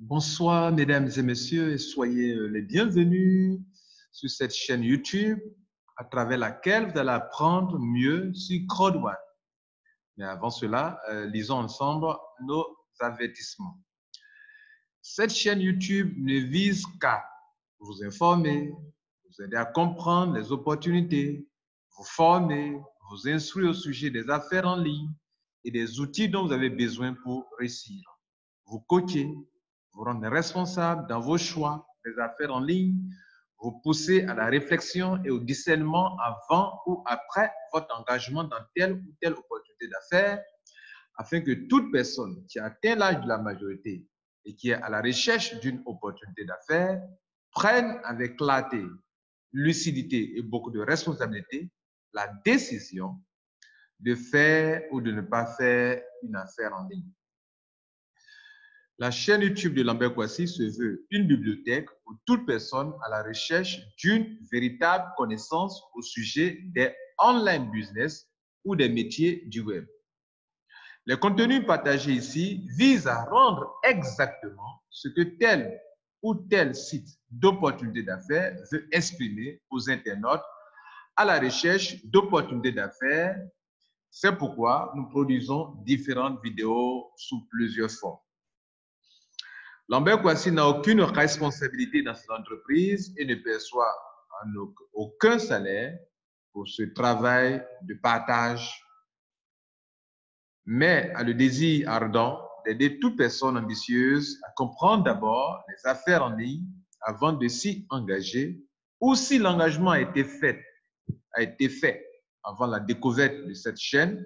Bonsoir, mesdames et messieurs, et soyez les bienvenus sur cette chaîne YouTube à travers laquelle vous allez apprendre mieux sur CrowdOne. Mais avant cela, lisons ensemble nos avertissements. Cette chaîne YouTube ne vise qu'à vous informer, vous aider à comprendre les opportunités, vous former, vous instruire au sujet des affaires en ligne et des outils dont vous avez besoin pour réussir. Vous coacher, vous rendre responsable dans vos choix des affaires en ligne, vous pousser à la réflexion et au discernement avant ou après votre engagement dans telle ou telle opportunité d'affaires, afin que toute personne qui atteint l'âge de la majorité et qui est à la recherche d'une opportunité d'affaires prenne avec clarté, lucidité et beaucoup de responsabilité la décision de faire ou de ne pas faire une affaire en ligne. La chaîne YouTube de Lambert Kouassi se veut une bibliothèque pour toute personne à la recherche d'une véritable connaissance au sujet des online business ou des métiers du web. Les contenus partagés ici visent à rendre exactement ce que tel ou tel site d'opportunités d'affaires veut exprimer aux internautes à la recherche d'opportunités d'affaires. C'est pourquoi nous produisons différentes vidéos sous plusieurs formes. Lambert Kouassi n'a aucune responsabilité dans cette entreprise et ne perçoit aucun salaire pour ce travail de partage, mais a le désir ardent d'aider toute personne ambitieuse à comprendre d'abord les affaires en ligne avant de s'y engager, ou si l'engagement a été fait avant la découverte de cette chaîne.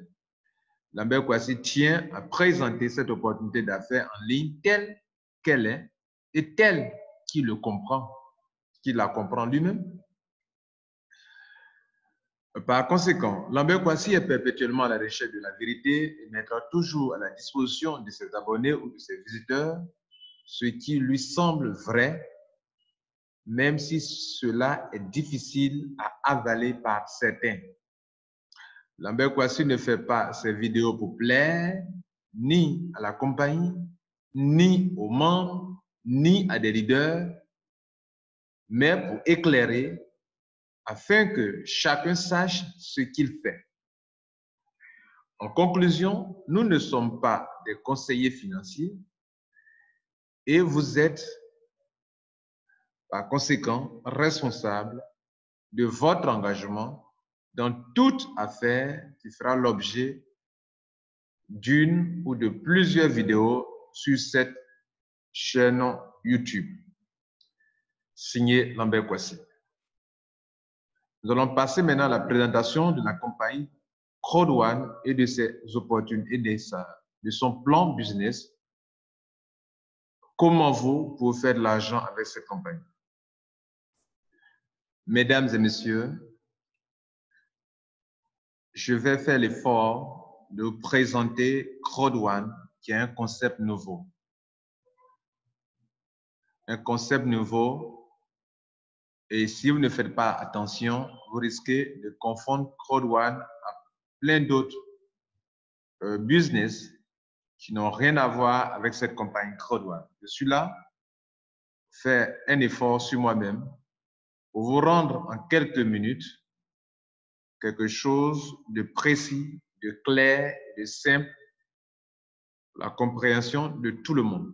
Lambert Kouassi tient à présenter cette opportunité d'affaires en ligne telle qu'elle est et telle qu'il la comprend lui-même. Par conséquent, Lambert Kouassi est perpétuellement à la recherche de la vérité et mettra toujours à la disposition de ses abonnés ou de ses visiteurs ce qui lui semble vrai, même si cela est difficile à avaler par certains. Lambert Kouassi ne fait pas ses vidéos pour plaire ni à la compagnie, ni aux membres, ni à des leaders, mais pour éclairer afin que chacun sache ce qu'il fait. En conclusion, nous ne sommes pas des conseillers financiers et vous êtes par conséquent responsable de votre engagement dans toute affaire qui fera l'objet d'une ou de plusieurs vidéos sur cette chaîne YouTube. Signé Lambert Kouassi. Nous allons passer maintenant à la présentation de la compagnie CrowdOne et de ses opportunités de son plan business. Comment vous pouvez faire de l'argent avec cette compagnie? Mesdames et messieurs, je vais faire l'effort de vous présenter CrowdOne, qui est un concept nouveau. Un concept nouveau, et si vous ne faites pas attention, vous risquez de confondre CrowdOne à plein d'autres business qui n'ont rien à voir avec cette compagnie CrowdOne. Je suis là pour faire un effort sur moi-même pour vous rendre en quelques minutes quelque chose de précis, de clair, de simple, pour la compréhension de tout le monde.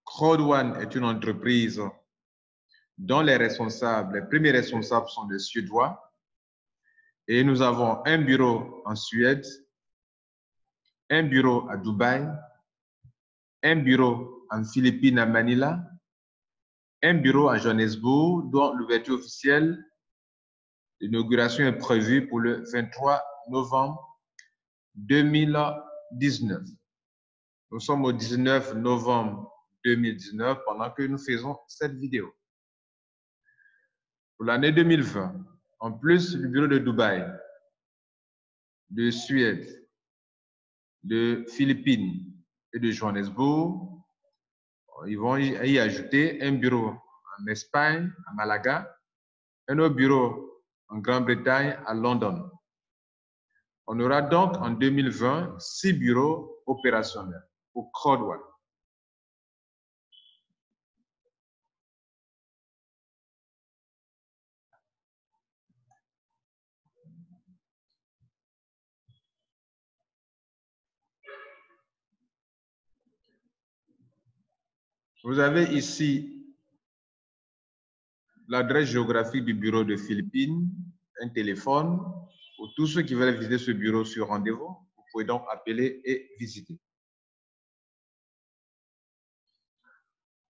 CrowdOne est une entreprise dont les premiers responsables sont des Suédois, et nous avons un bureau en Suède, un bureau à Dubaï, un bureau en Philippines à Manila, un bureau à Johannesburg, dont l'ouverture officielle, l'inauguration est prévue pour le 23 novembre 2019. Nous sommes au 19 novembre 2019 pendant que nous faisons cette vidéo. Pour l'année 2020, en plus du bureau de Dubaï, de Suède, de Philippines et de Johannesburg, ils vont y ajouter un bureau en Espagne, à Malaga, un autre bureau en Grande-Bretagne, à London. On aura donc en 2020 6 bureaux opérationnels pour CrowdOne. Vous avez ici l'adresse géographique du bureau de Philippines, un téléphone. Pour tous ceux qui veulent visiter ce bureau sur rendez-vous, vous pouvez donc appeler et visiter.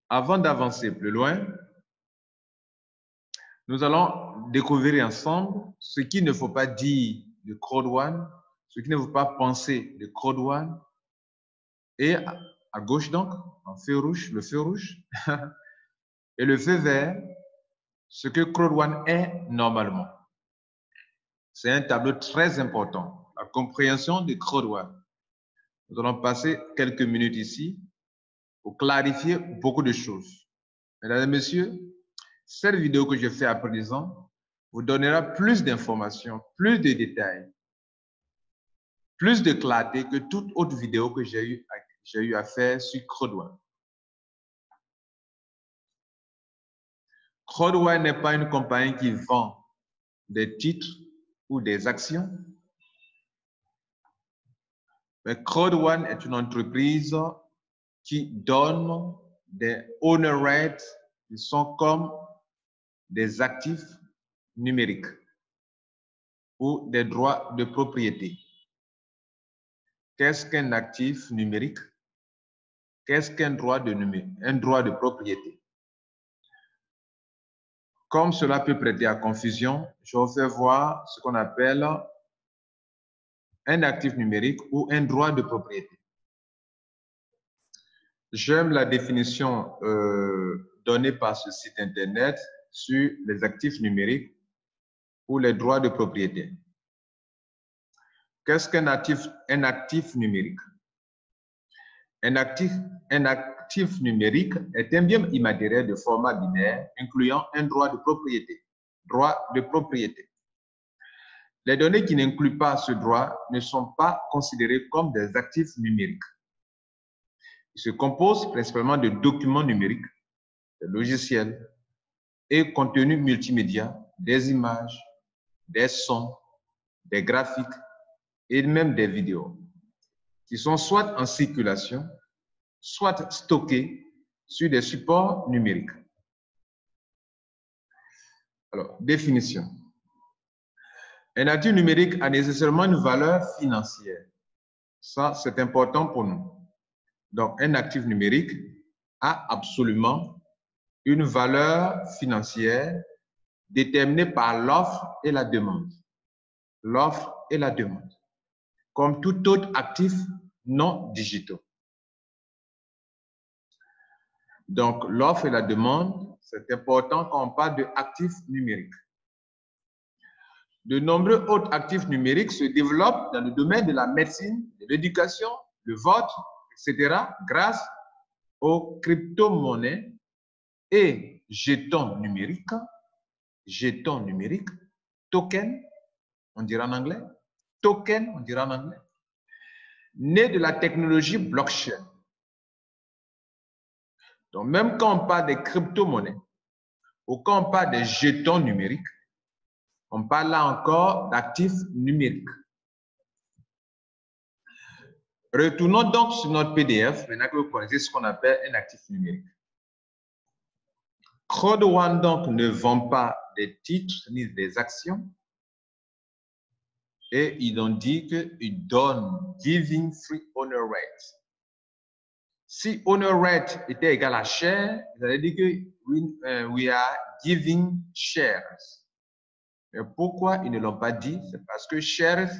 Avant d'avancer plus loin, nous allons découvrir ensemble ce qu'il ne faut pas dire de Code One, ce qu'il ne faut pas penser de Code One. Et à gauche donc, en feu rouge, le feu rouge, et le feu vert, ce que Code One est normalement. C'est un tableau très important, la compréhension de Code One. Nous allons passer quelques minutes ici pour clarifier beaucoup de choses. Mesdames et messieurs, cette vidéo que je fais à présent vous donnera plus d'informations, plus de détails, plus de clarté que toute autre vidéo que j'ai eu à faire sur Code One. Code One n'est pas une compagnie qui vend des titres ou des actions, mais Code One est une entreprise qui donne des owner rights qui sont comme des actifs numériques ou des droits de propriété. Qu'est-ce qu'un actif numérique? Qu'est-ce qu'un droit de propriété? Comme cela peut prêter à confusion, je vous fais voir ce qu'on appelle un actif numérique ou un droit de propriété. J'aime la définition donnée par ce site internet sur les actifs numériques ou les droits de propriété. Qu'est-ce qu'un actif numérique? Un actif numérique est un bien immatériel de format binaire incluant un droit de propriété. Droit de propriété. Les données qui n'incluent pas ce droit ne sont pas considérées comme des actifs numériques. Ils se composent principalement de documents numériques, de logiciels et contenus multimédia, des images, des sons, des graphiques et même des vidéos, qui sont soit en circulation, soit stockés sur des supports numériques. Alors, définition. Un actif numérique a nécessairement une valeur financière. Ça, c'est important pour nous. Donc, un actif numérique a absolument une valeur financière déterminée par l'offre et la demande. L'offre et la demande, comme tout autre actif non digitaux. Donc, l'offre et la demande, c'est important quand on parle d'actifs numériques. De nombreux autres actifs numériques se développent dans le domaine de la médecine, de l'éducation, le vote, etc., grâce aux crypto-monnaies et jetons numériques, token, on dira en anglais, token, on dira en anglais, nés de la technologie blockchain. Donc, même quand on parle des crypto-monnaies ou quand on parle des jetons numériques, on parle là encore d'actifs numériques. Retournons donc sur notre PDF, maintenant que vous connaissez ce qu'on appelle un actif numérique. Code One donc ne vend pas des titres ni des actions et ils ont dit qu'ils donnent giving free owner rights. Si owner right était égal à share, vous allez dire que we are giving shares. Mais pourquoi ils ne l'ont pas dit? C'est parce que shares,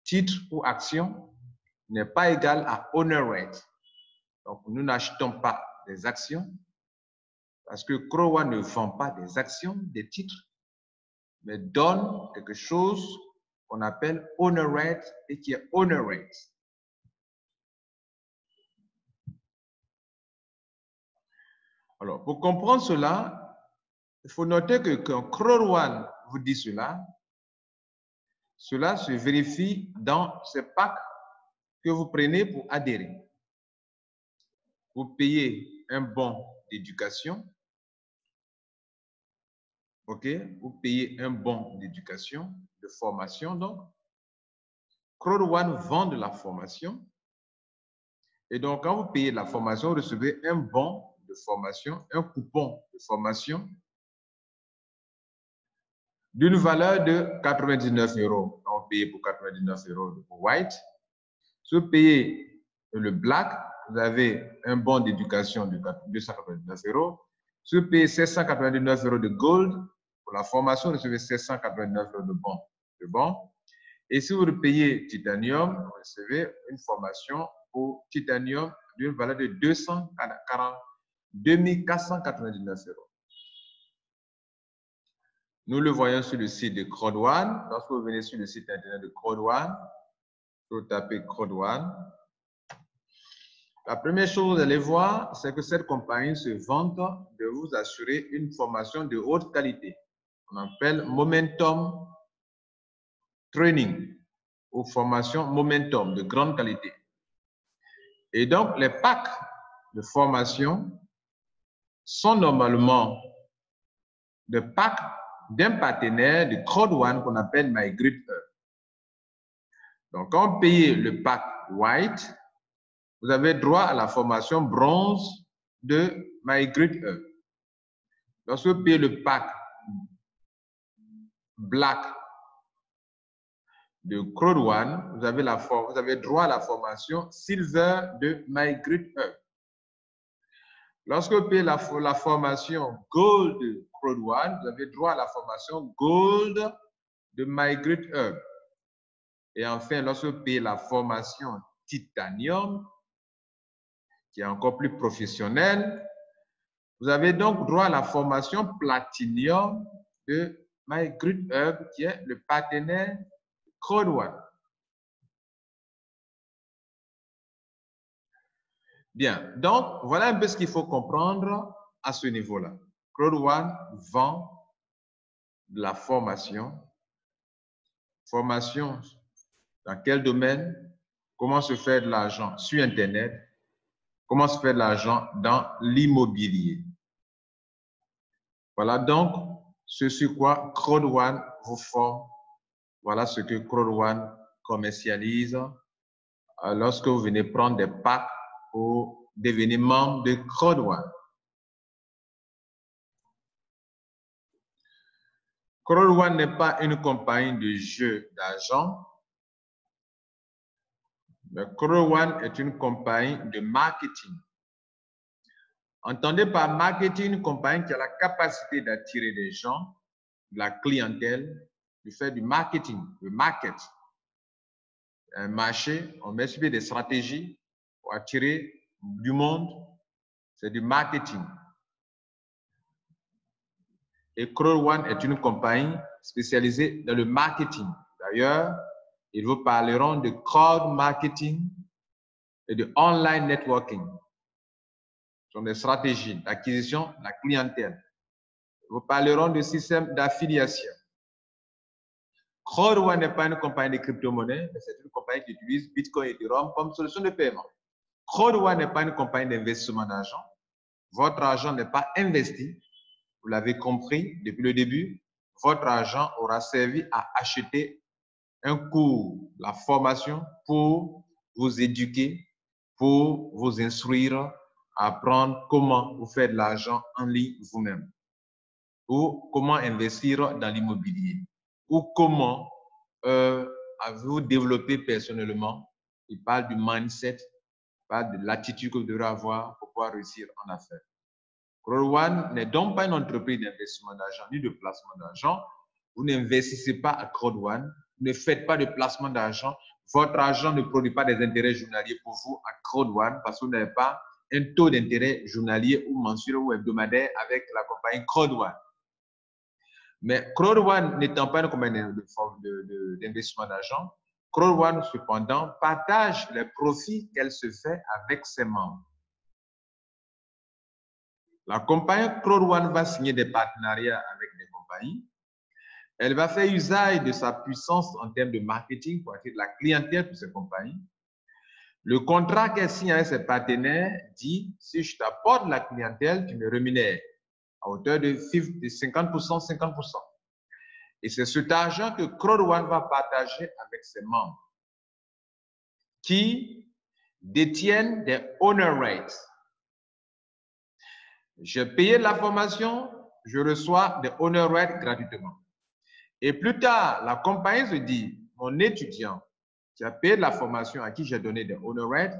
titre ou action, n'est pas égal à owner right. Donc, nous n'achetons pas des actions parce que Code One ne vend pas des actions, des titres, mais donne quelque chose qu'on appelle owner right et qui est owner right. Alors, pour comprendre cela, il faut noter que quand Code One vous dit cela, cela se vérifie dans ces packs que vous prenez pour adhérer. Vous payez un bon d'éducation. OK? Vous payez un bon d'éducation, de formation donc. Code One vend de la formation. Et donc, quand vous payez la formation, vous recevez un bon de formation, un coupon de formation d'une valeur de 99 €. On paye pour 99 € pour White. Si vous payez le Black, vous avez un bon d'éducation de 299 €. Si vous payez 799 € de Gold, pour la formation, vous recevez 789 € de bon. Et si vous payez Titanium, vous recevez une formation pour Titanium d'une valeur de 2499 €. Nous le voyons sur le site de Crowd One. Lorsque vous venez sur le site internet de Crowd One, vous tapez Crowd One. La première chose que vous allez voir, c'est que cette compagnie se vante de vous assurer une formation de haute qualité. On appelle Momentum Training ou formation Momentum de grande qualité. Et donc, les packs de formation sont normalement des packs d'un partenaire de Crowd One qu'on appelle MyGreatHub. Donc, quand vous payez le pack White, vous avez droit à la formation bronze de MyGreatHub. Lorsque vous payez le pack Black de Crowd One, vous avez droit à la formation Silver de MyGreatHub. Lorsque vous payez la formation Gold de Crowd One, vous avez droit à la formation Gold de MyGreatHub. Et enfin, lorsque vous payez la formation Titanium, qui est encore plus professionnelle, vous avez donc droit à la formation Platinum de MyGreatHub, qui est le partenaire Crowd One. Bien, donc voilà un peu ce qu'il faut comprendre à ce niveau-là. Crowd One vend de la formation. Formation dans quel domaine? Comment se faire de l'argent sur Internet? Comment se faire de l'argent dans l'immobilier? Voilà donc ce sur quoi Crowd One vous forme. Voilà ce que Crowd One commercialise lorsque vous venez prendre des packs pour devenir membre de Crowd One. Crowd One n'est pas une compagnie de jeu d'argent, mais Crowd One est une compagnie de marketing. Entendez par marketing une compagnie qui a la capacité d'attirer des gens, de la clientèle, de faire du marketing, le market. Un marché, on met sur pied des stratégies pour attirer du monde, c'est du marketing. Et Crowd One est une compagnie spécialisée dans le marketing. D'ailleurs, ils vous parleront de crowd marketing et de online networking. Ce sont des stratégies d'acquisition de la clientèle. Ils vous parleront de système d'affiliation. Crowd One n'est pas une compagnie de crypto-monnaie, mais c'est une compagnie qui utilise Bitcoin et Ethereum comme solution de paiement. Crowd One n'est pas une compagnie d'investissement d'argent. Votre argent n'est pas investi. Vous l'avez compris depuis le début. Votre argent aura servi à acheter un cours, la formation pour vous éduquer, pour vous instruire, à apprendre comment vous faire de l'argent en ligne vous-même, ou comment investir dans l'immobilier, ou comment vous développer personnellement. Il parle du mindset, il parle de l'attitude que vous devrez avoir pour pouvoir réussir en affaires. Crowd One n'est donc pas une entreprise d'investissement d'argent ni de placement d'argent. Vous n'investissez pas à Crowd One, ne faites pas de placement d'argent. Votre argent ne produit pas des intérêts journaliers pour vous à Crowd One parce que vous n'avez pas un taux d'intérêt journalier ou mensuel ou hebdomadaire avec la compagnie Crowd One. Mais Crowd One n'étant pas une compagnie d'investissement d'argent, Crowd One cependant partage les profits qu'elle se fait avec ses membres. La compagnie Crowd One va signer des partenariats avec des compagnies. Elle va faire usage de sa puissance en termes de marketing pour attirer de la clientèle pour ces compagnies. Le contrat qu'elle signe avec ses partenaires dit, si je t'apporte la clientèle, tu me rémunères à hauteur de 50%, 50%. Et c'est cet argent que Crowd One va partager avec ses membres qui détiennent des honor rates. J'ai payé la formation, je reçois des honor rates gratuitement. Et plus tard, la compagnie se dit, mon étudiant qui a payé la formation, à qui j'ai donné des honor rates,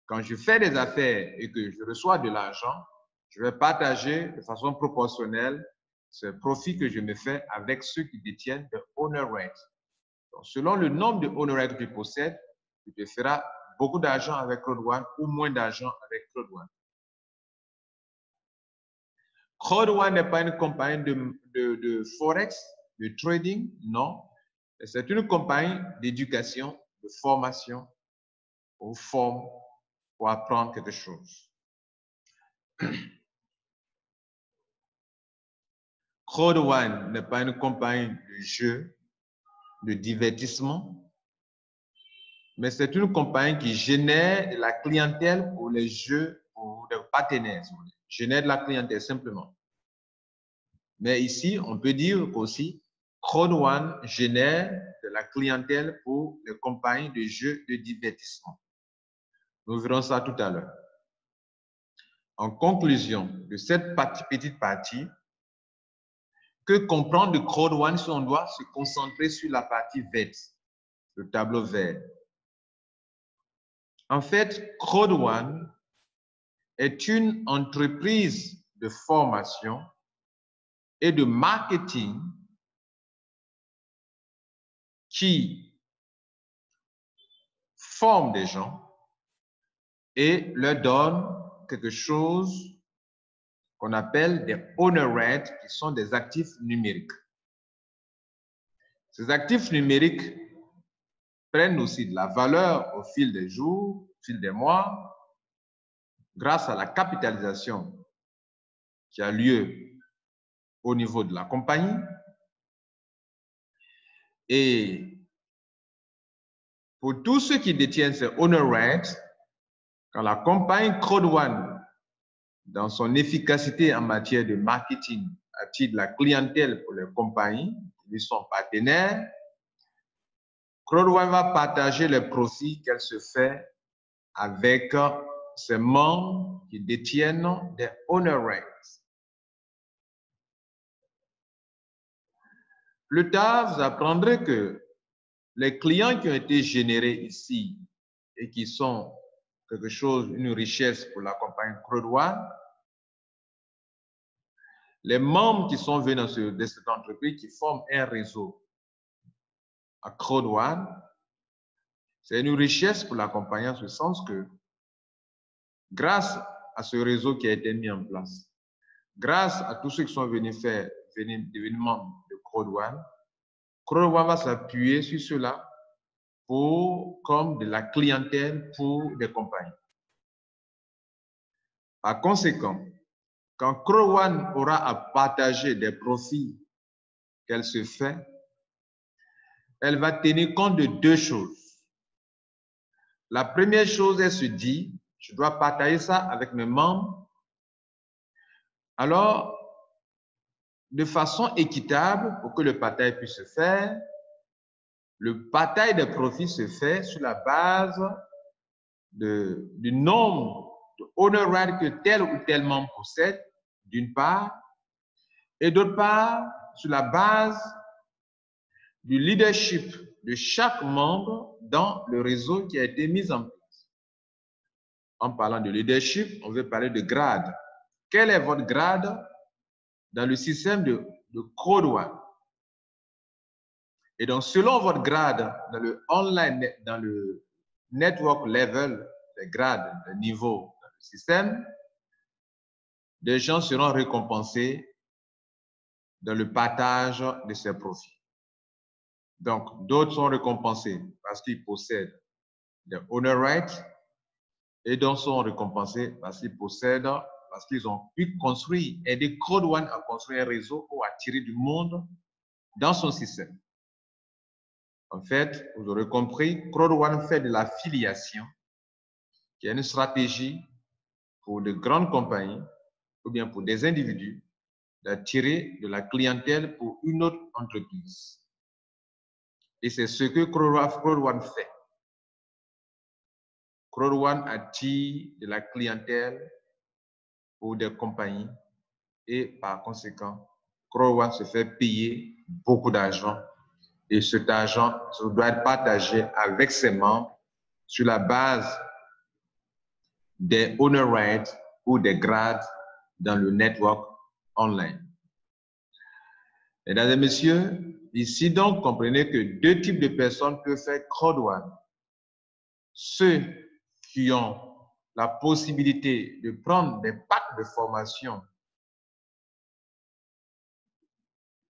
quand je fais des affaires et que je reçois de l'argent, je vais partager de façon proportionnelle ce profit que je me fais avec ceux qui détiennent des honor rates. Donc, selon le nombre de honor rates que tu possèdes, tu te feras beaucoup d'argent avec CrowdOne ou moins d'argent avec CrowdOne. CrowdOne n'est pas une compagnie de Forex, de trading, non. C'est une compagnie d'éducation, de formation, ou forme pour apprendre quelque chose. CrowdOne n'est pas une compagnie de jeu, de divertissement, mais c'est une compagnie qui génère de la clientèle pour les jeux, pour des partenaires. Génère de la clientèle simplement. Mais ici, on peut dire qu'aussi, CrowdOne génère de la clientèle pour les compagnies de jeux de divertissement. Nous verrons ça tout à l'heure. En conclusion de cette petite partie, que comprendre de CrowdOne si on doit se concentrer sur la partie verte, le tableau vert? En fait, CrowdOne est une entreprise de formation et de marketing qui forme des gens et leur donne quelque chose qu'on appelle des honor rates, qui sont des actifs numériques. Ces actifs numériques prennent aussi de la valeur au fil des jours, au fil des mois, grâce à la capitalisation qui a lieu au niveau de la compagnie. Et pour tous ceux qui détiennent ces honor rates, quand la compagnie CrowdOne, dans son efficacité en matière de marketing, attire de la clientèle pour les compagnies qui sont partenaires, CrowdOne va partager les profits qu'elle se fait avec ses membres qui détiennent des honor rates. Plus tard, vous apprendrez que les clients qui ont été générés ici et qui sont quelque chose, une richesse pour la compagnie CrowdOne, les membres qui sont venus de cette entreprise, qui forment un réseau à CrowdOne, c'est une richesse pour la compagnie en ce sens que, grâce à ce réseau qui a été mis en place, grâce à tous ceux qui sont venus devenir membres de CrowdOne, CrowdOne va s'appuyer sur cela comme de la clientèle pour des compagnies. Par conséquent, quand CrowdOne aura à partager des profits qu'elle se fait, elle va tenir compte de deux choses. La première chose, elle se dit, je dois partager ça avec mes membres. Alors, de façon équitable, pour que le partage puisse se faire, le partage des profits se fait sur la base du nombre de honor rates que tel ou tel membre possède, d'une part, et d'autre part, sur la base du leadership de chaque membre dans le réseau qui a été mis en place. En parlant de leadership, on veut parler de grade. Quel est votre grade dans le système de CrowdOne? Et donc, selon votre grade dans le online, dans le network level, les grades, les niveaux dans le système, des gens seront récompensés dans le partage de ces profits. Donc, d'autres sont récompensés parce qu'ils possèdent des honor rates et d'autres sont récompensés parce qu'ils possèdent, parce qu'ils ont pu construire, aider CrowdOne à construire un réseau pour attirer du monde dans son système. En fait, vous aurez compris, CrowdOne fait de l'affiliation, qui est une stratégie pour de grandes compagnies ou bien pour des individus d'attirer de la clientèle pour une autre entreprise. Et c'est ce que CrowdOne fait. CrowdOne attire de la clientèle ou des compagnies et par conséquent, CrowdOne se fait payer beaucoup d'argent et cet argent doit être partagé avec ses membres sur la base des honor rights ou des grades dans le network online. Mesdames et messieurs, ici donc, comprenez que deux types de personnes peuvent faire CrowdOne. Ceux qui ont la possibilité de prendre des packs de formation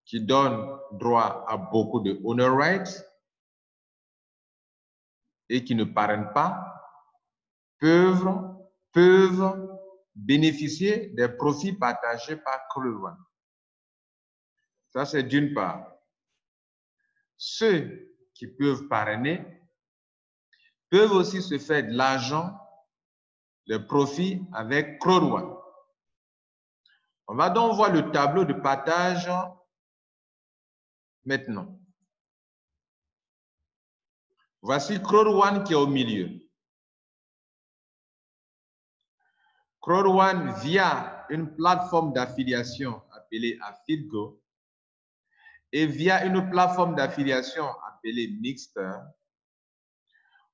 qui donnent droit à beaucoup de honor rights et qui ne parrainent pas, peuvent bénéficier des profits partagés par CrowdOne. Ça, c'est d'une part. Ceux qui peuvent parrainer peuvent aussi se faire de l'argent, des profits avec CrowdOne. On va donc voir le tableau de partage maintenant. Voici CrowdOne qui est au milieu. CrowdOne via une plateforme d'affiliation appelée AffiliGo et via une plateforme d'affiliation appelée Mixter,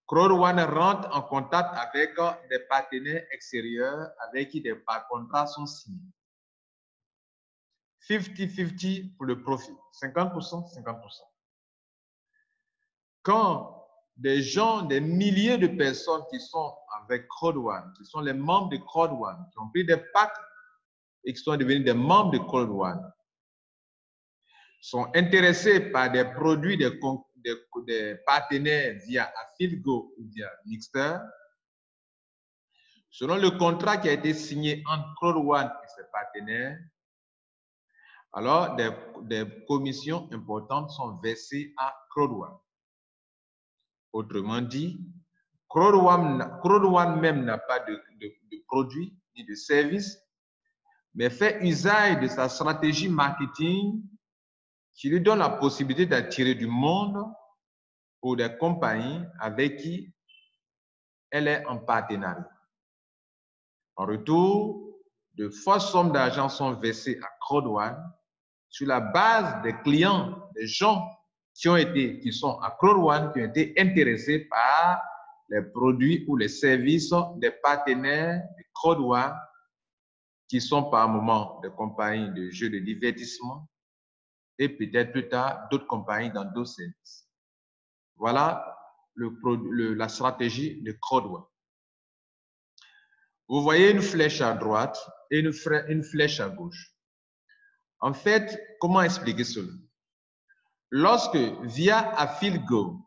CrowdOne rentre en contact avec des partenaires extérieurs avec qui des contrats sont signés. 50-50 pour le profit, 50%, 50%. Quand des gens, des milliers de personnes qui sont avec CrowdOne, qui sont les membres de CrowdOne, qui ont pris des packs et qui sont devenus des membres de CrowdOne, sont intéressés par des produits des partenaires via AffiliGo ou via Mixter, selon le contrat qui a été signé entre CrowdOne et ses partenaires, alors des commissions importantes sont versées à CrowdOne. Autrement dit, CrowdOne même n'a pas de produits ni de services, mais fait usage de sa stratégie marketing qui lui donne la possibilité d'attirer du monde pour des compagnies avec qui elle est en partenariat. En retour, de fortes sommes d'argent sont versées à CrowdOne sur la base des clients, des gens qui sont à CrowdOne, qui ont été intéressés par les produits ou les services des partenaires de CrowdOne, qui sont par moment des compagnies de jeux de divertissement et peut-être plus tard d'autres compagnies dans d'autres services. Voilà la stratégie de CrowdOne. Vous voyez une flèche à droite et une flèche à gauche. En fait, comment expliquer cela? Lorsque via AffiliGo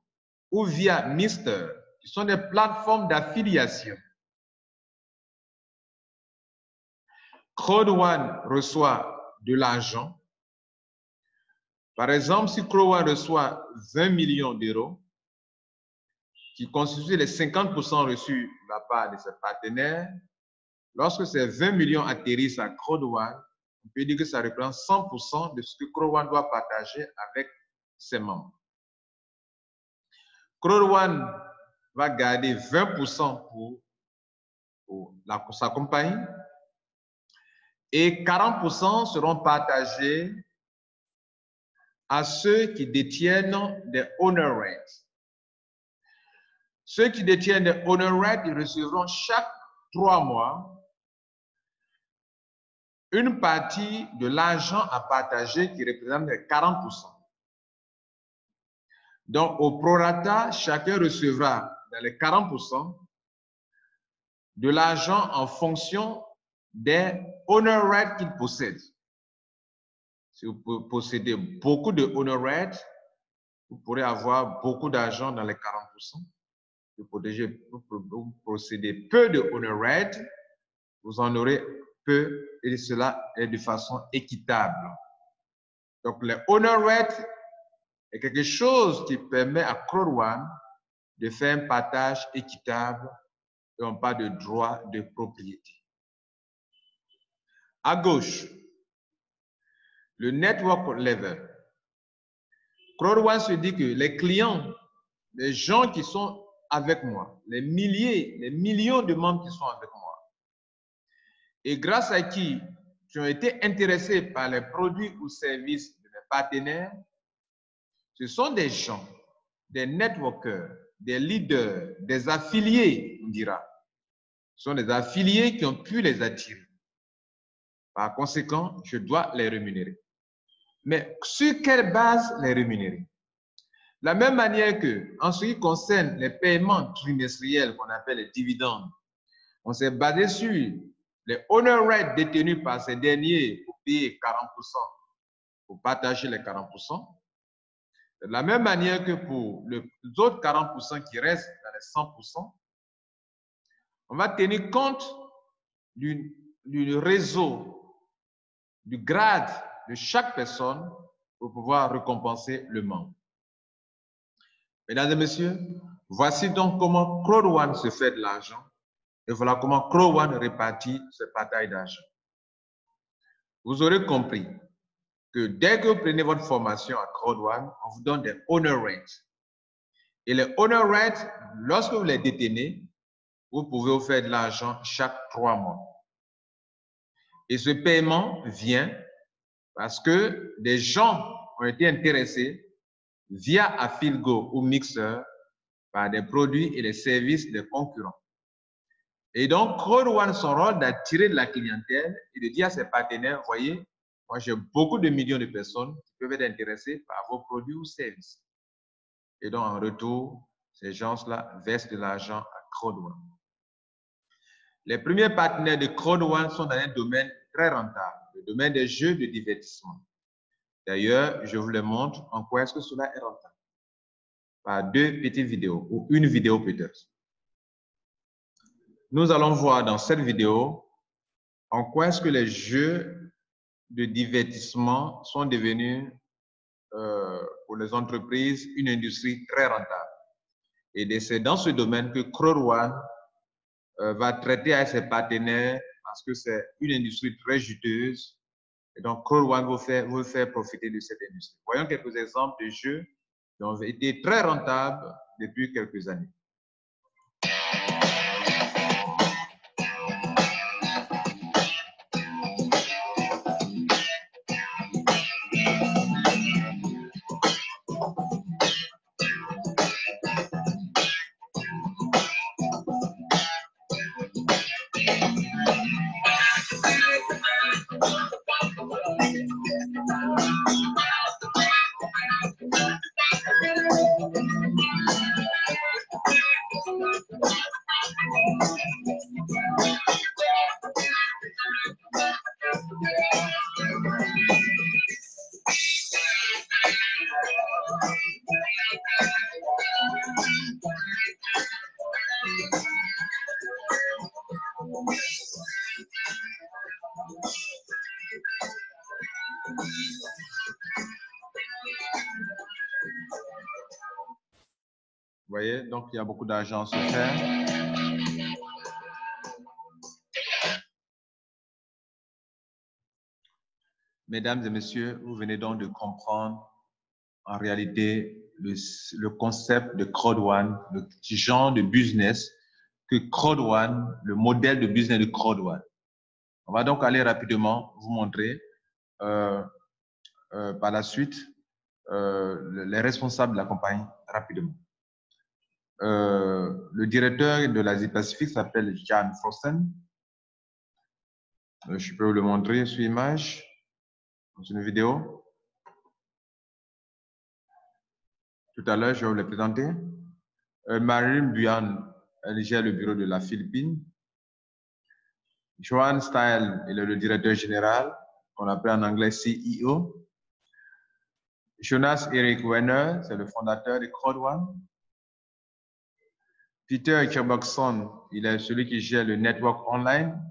ou via Mixter, qui sont des plateformes d'affiliation, CrowdOne reçoit de l'argent. Par exemple, si CrowdOne reçoit 20 millions d'euros, qui constituent les 50% reçus de la part de ses partenaires, lorsque ces 20 millions atterrissent à CrowdOne, on peut dire que ça représente 100% de ce que CrowdOne doit partager avec ses membres. CrowdOne va garder 20% pour sa compagnie et 40% seront partagés à ceux qui détiennent des honor rights. Ceux qui détiennent des honor rights, ils recevront chaque 3 mois une partie de l'argent à partager qui représente 40%. Donc, au prorata, chacun recevra dans les 40% de l'argent en fonction des honor rights qu'il possède. Si vous possédez beaucoup de honor rights, vous pourrez avoir beaucoup d'argent dans les 40%. Si vous possédez peu de honor rights, vous en aurez peu et cela est de façon équitable. Donc, les honor rights est quelque chose qui permet à CrowdOne de faire un partage équitable et on parle de droit de propriété. À gauche, le network level. CrowdOne se dit que les clients, les gens qui sont avec moi, les milliers, les millions de membres qui sont avec moi, et grâce à qui ont été intéressés par les produits ou services de mes partenaires, ce sont des gens, des networkers, des leaders, des affiliés, on dira. Ce sont des affiliés qui ont pu les attirer. Par conséquent, je dois les rémunérer. Mais sur quelle base les rémunérer? De la même manière que, en ce qui concerne les paiements trimestriels qu'on appelle les dividendes, on s'est basé sur les honor rates détenus par ces derniers pour payer 40%, pour partager les 40%. De la même manière que pour les autres 40% qui restent dans les 100%, on va tenir compte du réseau, du grade de chaque personne pour pouvoir récompenser le membre. Mesdames et messieurs, voici donc comment Crowd One se fait de l'argent et voilà comment Crowd One répartit ce partage d'argent. Vous aurez compris que dès que vous prenez votre formation à Crowd One, on vous donne des honor rates. Et les honor rates, lorsque vous les détenez, vous pouvez vous faire de l'argent chaque 3 mois. Et ce paiement vient parce que des gens ont été intéressés via Affilgo ou Mixer par des produits et les services des concurrents. Et donc, Crowd One, son rôle d'attirer de la clientèle et de dire à ses partenaires, voyez, moi j'ai beaucoup de millions de personnes qui peuvent être intéressées par vos produits ou services. Et donc, en retour, ces gens-là versent de l'argent à Crowd One. Les premiers partenaires de Crowd One sont dans un domaine très rentable, le domaine des jeux de divertissement. D'ailleurs, je vous le montre en quoi est-ce que cela est rentable. Par 2 petites vidéos, ou une vidéo peut-être. Nous allons voir dans cette vidéo en quoi est-ce que les jeux de divertissement sont devenus, pour les entreprises, une industrie très rentable. Et c'est dans ce domaine que Crowd One va traiter avec ses partenaires parce que c'est une industrie très juteuse. Et donc, Crowd One vous faire profiter de cette industrie. Voyons quelques exemples de jeux qui ont été très rentables depuis quelques années. Vous voyez, donc il y a beaucoup d'argent à se faire. Mesdames et messieurs, vous venez donc de comprendre en réalité le concept de Crowd One, le genre de business que Crowd One, le modèle de business de Crowd One. On va donc aller rapidement vous montrer par la suite les responsables de la compagnie rapidement. Le directeur de l'Asie-Pacifique s'appelle Jan Frosten. Je peux vous le montrer sur image, dans une vidéo. Tout à l'heure, je vais vous le présenter. Marine Buyan, elle gère le bureau de la Philippine. Johan Style, il est le directeur général, qu'on appelle en anglais CEO. Jonas Eric Werner, c'est le fondateur de Crowd One. Peter Kjellbergsson, il est celui qui gère le network online,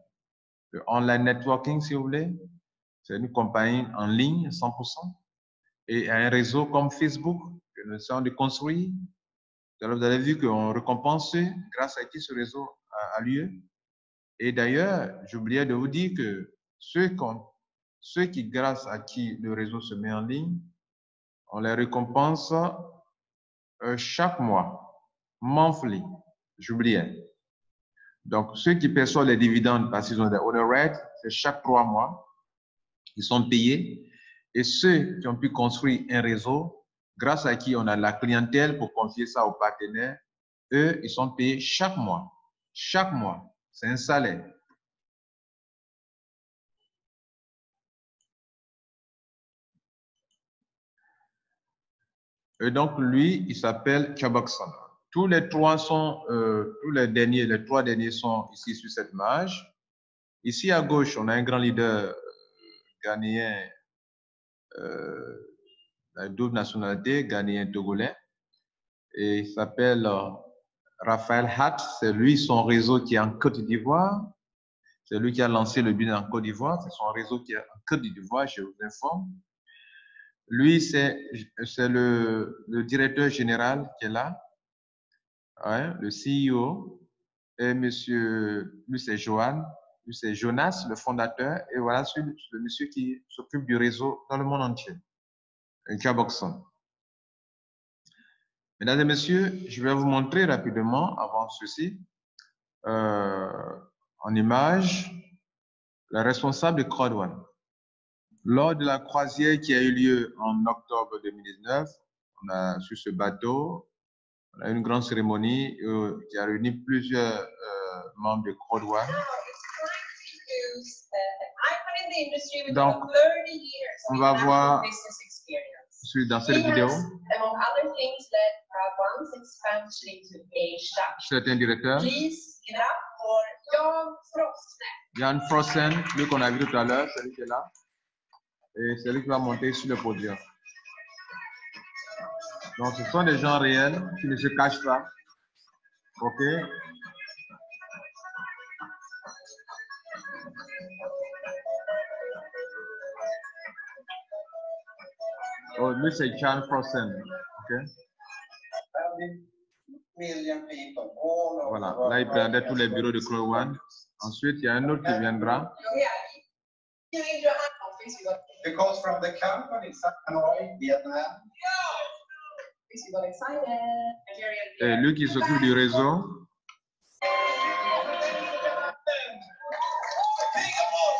le online networking, si vous voulez. C'est une compagnie en ligne, 100%. Et un réseau comme Facebook, que nous essayons de construire. Alors, vous avez vu qu'on récompense ceux grâce à qui ce réseau a lieu. Et d'ailleurs, j'oubliais de vous dire que ceux qui, grâce à qui le réseau se met en ligne, on les récompense chaque mois, monthly, j'oubliais. Donc, ceux qui perçoivent les dividendes parce qu'ils ont des overrides, c'est chaque 3 mois, ils sont payés. Et ceux qui ont pu construire un réseau, grâce à qui on a la clientèle pour confier ça aux partenaires, eux, ils sont payés chaque mois. Chaque mois, c'est un salaire. Et donc, lui, il s'appelle Chaboxon. Tous les trois derniers sont ici sur cette image. Ici à gauche, on a un grand leader ghanéen, la double nationalité, ghanéen togolais. Et il s'appelle Raphaël Hatt. C'est lui, son réseau qui est en Côte d'Ivoire. C'est lui qui a lancé le business en Côte d'Ivoire. C'est son réseau qui est en Côte d'Ivoire, je vous informe. Lui, c'est le directeur général qui est là, ouais, le CEO. Et monsieur, lui c'est Johan, lui c'est Jonas, le fondateur. Et voilà le monsieur qui s'occupe du réseau dans le monde entier, Chaboxon. Mesdames et messieurs, je vais vous montrer rapidement, avant ceci, en image, le responsable de CrowdOne. Lors de la croisière qui a eu lieu en octobre 2019, on a sur ce bateau, on a eu une grande cérémonie qui a réuni plusieurs membres de CrowdOne. Donc, on va voir dans cette vidéo certains directeurs. Jan Frosten, lui qu'on a vu tout à l'heure, celui qui est là. Et c'est lui qui va monter sur le podium. Donc, ce sont des gens réels qui ne se cachent pas. OK? Oh, lui, c'est Jan Frosten. OK? Voilà. Là, il prendrait tous les bureaux de CrowdOne. Ensuite, il y a un autre qui viendra. Because from the company, Hanoi, Vietnam. Et lui qui s'occupe du réseau.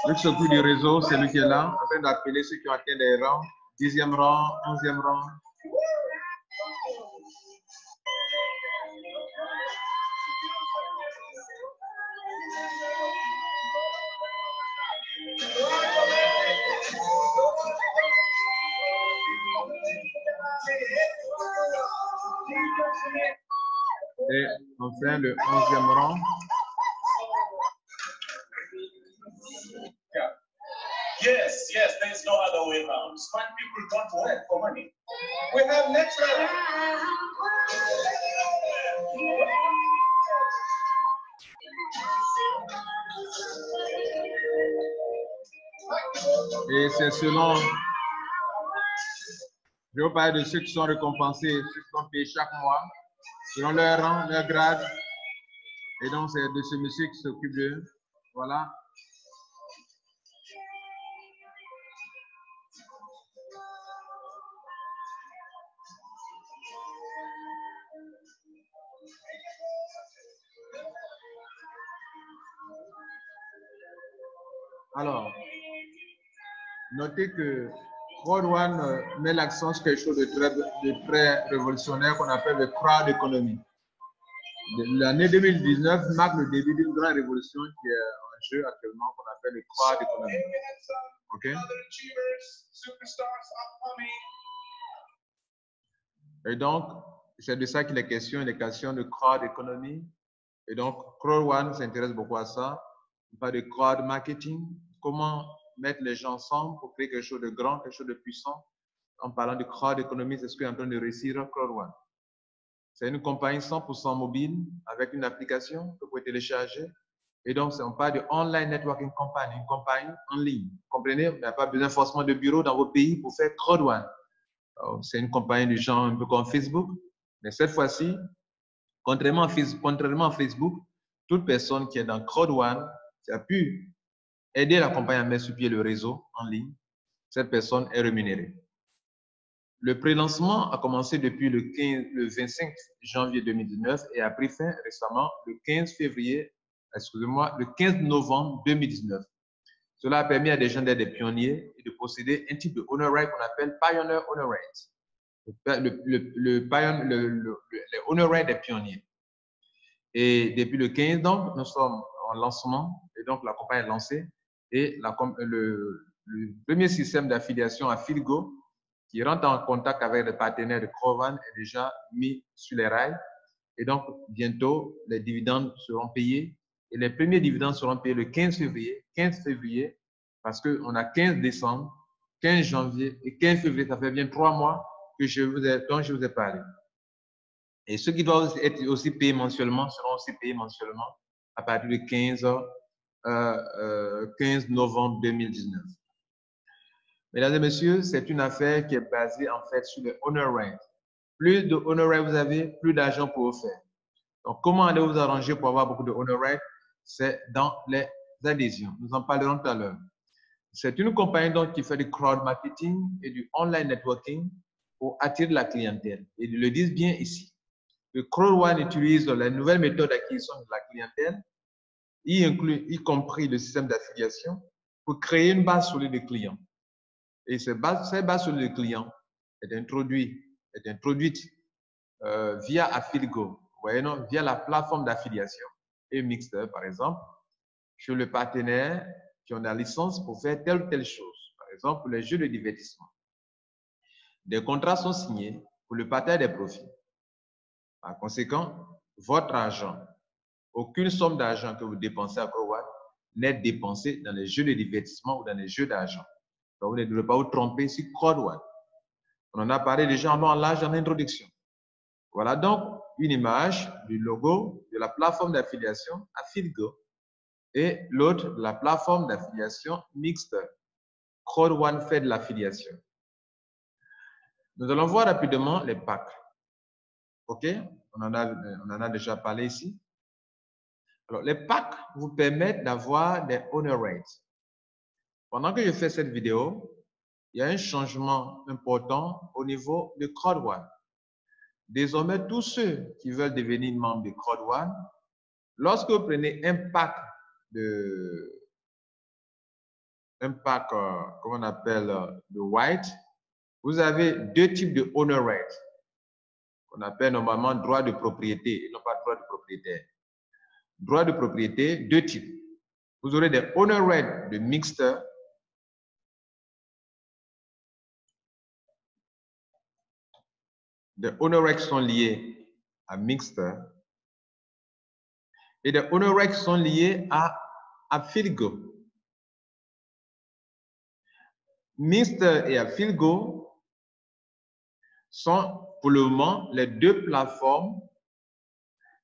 Lui qui s'occupe du réseau, c'est lui qui est là, en train d'appeler ceux qui ont atteint les rangs, 10e rang, 11e rang. Et enfin, le 11e rang. Yes, there's no other way around. Smart people don't work for money. We have next level. Et c'est selon, je vais parler de ceux qui sont récompensés, ceux qui sont payés chaque mois, selon leur rang, leur grade. Et donc, c'est de ce monsieur qui s'occupe d'eux. Voilà. Alors, notez que CrowdOne met l'accent sur quelque chose de très révolutionnaire qu'on appelle le crowd economy. L'année 2019 marque le début d'une grande révolution qui est en jeu actuellement, qu'on appelle le crowd economy. OK? Et donc, c'est de ça qu'il est question, il est question de crowd economy. Et donc, CrowdOne s'intéresse beaucoup à ça. On parle de crowd marketing, comment mettre les gens ensemble pour créer quelque chose de grand, quelque chose de puissant. En parlant de crowd economy, c'est ce qu'est en train de réussir CrowdOne. C'est une compagnie 100% mobile avec une application que vous pouvez télécharger. Et donc, on parle de online networking company, une compagnie en ligne. Vous comprenez? Vous n'avez pas besoin forcément de bureau dans vos pays pour faire CrowdOne. C'est une compagnie de gens un peu comme Facebook. Mais cette fois-ci, contrairement à Facebook, toute personne qui est dans CrowdOne, qui a pu aider la compagnie à mettre sur pied le réseau en ligne, cette personne est rémunérée. Le pré-lancement a commencé depuis le 25 janvier 2019 et a pris fin récemment le 15 février excusez-moi, le 15 novembre 2019. Cela a permis à des gens d'être des pionniers et de posséder un type de honor right qu'on appelle Pioneer Honor Right. Les honor right des pionniers. Et depuis le 15, donc, nous sommes en lancement, et donc la compagnie est lancée, et le premier système d'affiliation à Philgo, qui rentre en contact avec les partenaires de Crowone, est déjà mis sur les rails. Et donc, bientôt, les dividendes seront payés. Et les premiers dividendes seront payés le 15 février. 15 février, parce qu'on a 15 décembre, 15 janvier et 15 février. Ça fait bien 3 mois dont je vous ai parlé. Et ceux qui doivent être aussi payés mensuellement seront aussi payés mensuellement à partir du 15 novembre 2019. Mesdames et messieurs, c'est une affaire qui est basée en fait sur le honor right. Plus de honor right vous avez, plus d'argent pour vous faire. Donc, comment allez vous arranger pour avoir beaucoup de honor right? C'est dans les adhésions. Nous en parlerons tout à l'heure. C'est une compagnie donc qui fait du crowd marketing et du online networking pour attirer la clientèle. Et ils le disent bien ici. Le Crowone utilise la nouvelle méthode d'acquisition de la clientèle, y compris le système d'affiliation, pour créer une base solide de clients. Et cette base solide de clients est introduite via Affiligo, voyez, non, via la plateforme d'affiliation et Mixter, par exemple, chez le partenaire qui ont la licence pour faire telle ou telle chose. Par exemple, pour les jeux de divertissement. Des contrats sont signés pour le partage des profits. Par conséquent, votre argent, aucune somme d'argent que vous dépensez à Crowone n'est dépensée dans les jeux de divertissement ou dans les jeux d'argent. Donc, vous ne devez pas vous tromper sur Crowone. On en a parlé déjà en long en large en introduction. Voilà donc une image du logo de la plateforme d'affiliation Affiligo et l'autre de la plateforme d'affiliation Mixter. Crowone fait de l'affiliation. Nous allons voir rapidement les packs. OK? On en a déjà parlé ici. Alors, les packs vous permettent d'avoir des honor rates. Pendant que je fais cette vidéo, il y a un changement important au niveau de Crowone. Désormais, tous ceux qui veulent devenir membres de Crowone, lorsque vous prenez un pack, comment on appelle, de white, vous avez deux types de honor rates qu'on appelle normalement droit de propriété et non pas droit de propriétaire. Droit de propriété, deux types. Vous aurez des honor rates de Mixter. Des honor rates sont liés à Mixter. Et des honor rates sont liés à Affiligo. Mixter et Affiligo sont pour le moment les deux plateformes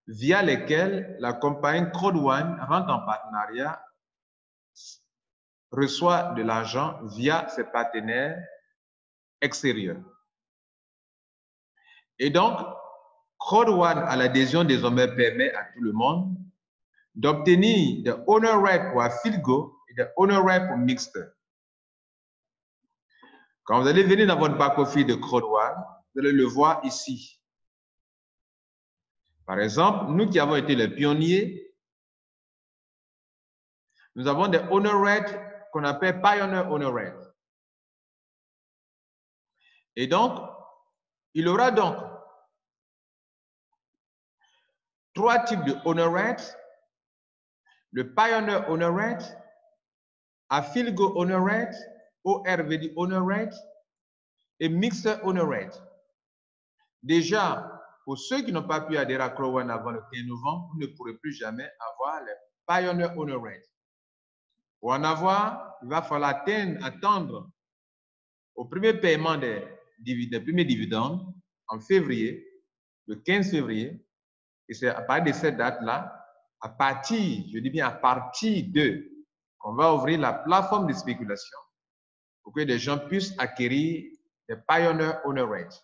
via lesquelles la compagnie Crowone rentre en partenariat, reçoit de l'argent via ses partenaires extérieurs. Et donc, Crowone à l'adhésion désormais permet à tout le monde d'obtenir des honor rights pour Affiligo et des honor rights pour Mixter. Quand vous allez venir dans votre back-office de Crowone, vous allez le voir ici. Par exemple, nous qui avons été les pionniers, nous avons des honor rights qu'on appelle Pioneer Honor Right. Et donc, il y aura donc trois types de honor rights. Le Pioneer Honor Right, Affiligo Honor Right, ORVD Honor Right et Mixter Honor Right. Déjà, pour ceux qui n'ont pas pu adhérer à Crowone avant le 15 novembre, vous ne pourrez plus jamais avoir le Pioneer Honor Right. Pour en avoir, il va falloir attendre au premier paiement des premiers dividendes en février, le 15 février. Et c'est à partir de cette date-là, à partir, je dis bien à partir de, qu'on va ouvrir la plateforme de spéculation pour que les gens puissent acquérir des Pioneer Honor Rates.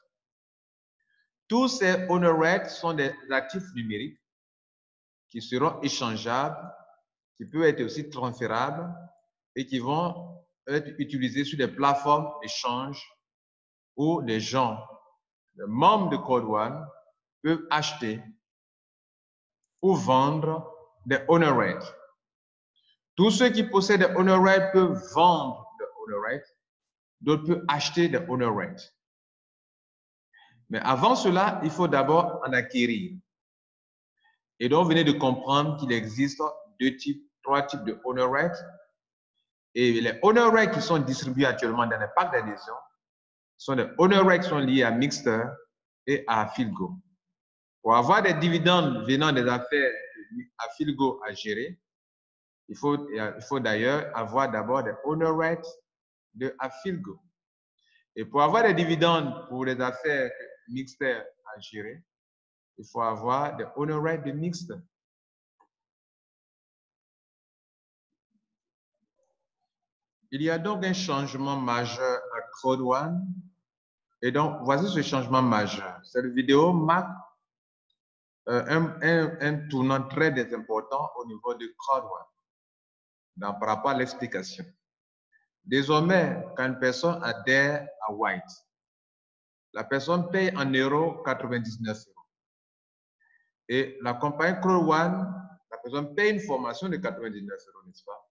Tous ces Honor Rates sont des actifs numériques qui seront échangeables, qui peuvent être aussi transférables et qui vont être utilisés sur des plateformes d'échange où les gens, les membres de Crowone, peuvent acheter ou vendre des honor rates. Tous ceux qui possèdent des honor rates peuvent vendre des honor rates, d'autres peuvent acheter des honor rates. Mais avant cela, il faut d'abord en acquérir. Et donc, vous venez de comprendre qu'il existe trois types de honor rates. Et les honor rates qui sont distribués actuellement dans les packs d'adhésion sont des honor rates qui sont liés à Mixter et à Philgo. Pour avoir des dividendes venant des affaires à Philgo à gérer, il faut d'ailleurs avoir d'abord des honor rates de Philgo. Et pour avoir des dividendes pour les affaires Mixter à gérer, il faut avoir des honor rates de Mixter. Il y a donc un changement majeur à Crowd One. Et donc, voici ce changement majeur. Cette vidéo marque un tournant très important au niveau de Crowd One par rapport à l'explication. Désormais, quand une personne adhère à White, la personne paye en euros 99 €. Et la compagnie Crowd One, la personne paye une formation de 99 €, n'est-ce pas?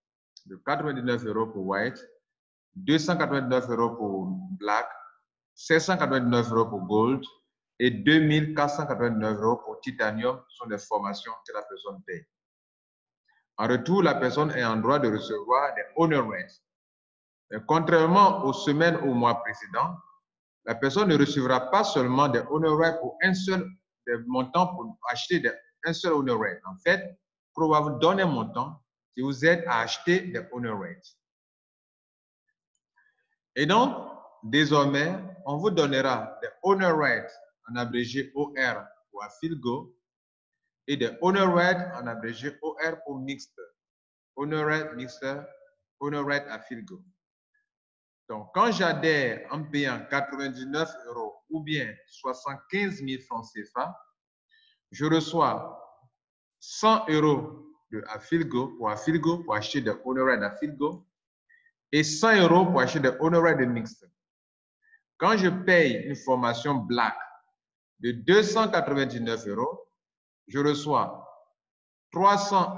De 99 € pour White, 289 € pour Black, 789 € pour Gold et 2489 € pour Titanium sont des formations que la personne paye. En retour, la personne est en droit de recevoir des honor rates. Mais contrairement aux semaines ou mois précédents, la personne ne recevra pas seulement des honor rates pour un seul montant pour acheter un seul honor rate. En fait, Crow va vous donner un montant qui vous aide à acheter des honor rates. Et donc, désormais, on vous donnera des honor rates en abrégé OR pour Philgo et des honor rates en abrégé OR pour Mixter. Honor rate Mixter, honor rate à Philgo. Donc, quand j'adhère en payant 99 € ou bien 75 000 francs CFA, je reçois 100 € de Philgo pour acheter des honor rates à Philgo et 100 € pour acheter des honor rates de Mixter. Quand je paye une formation Black de 299 €, je reçois 300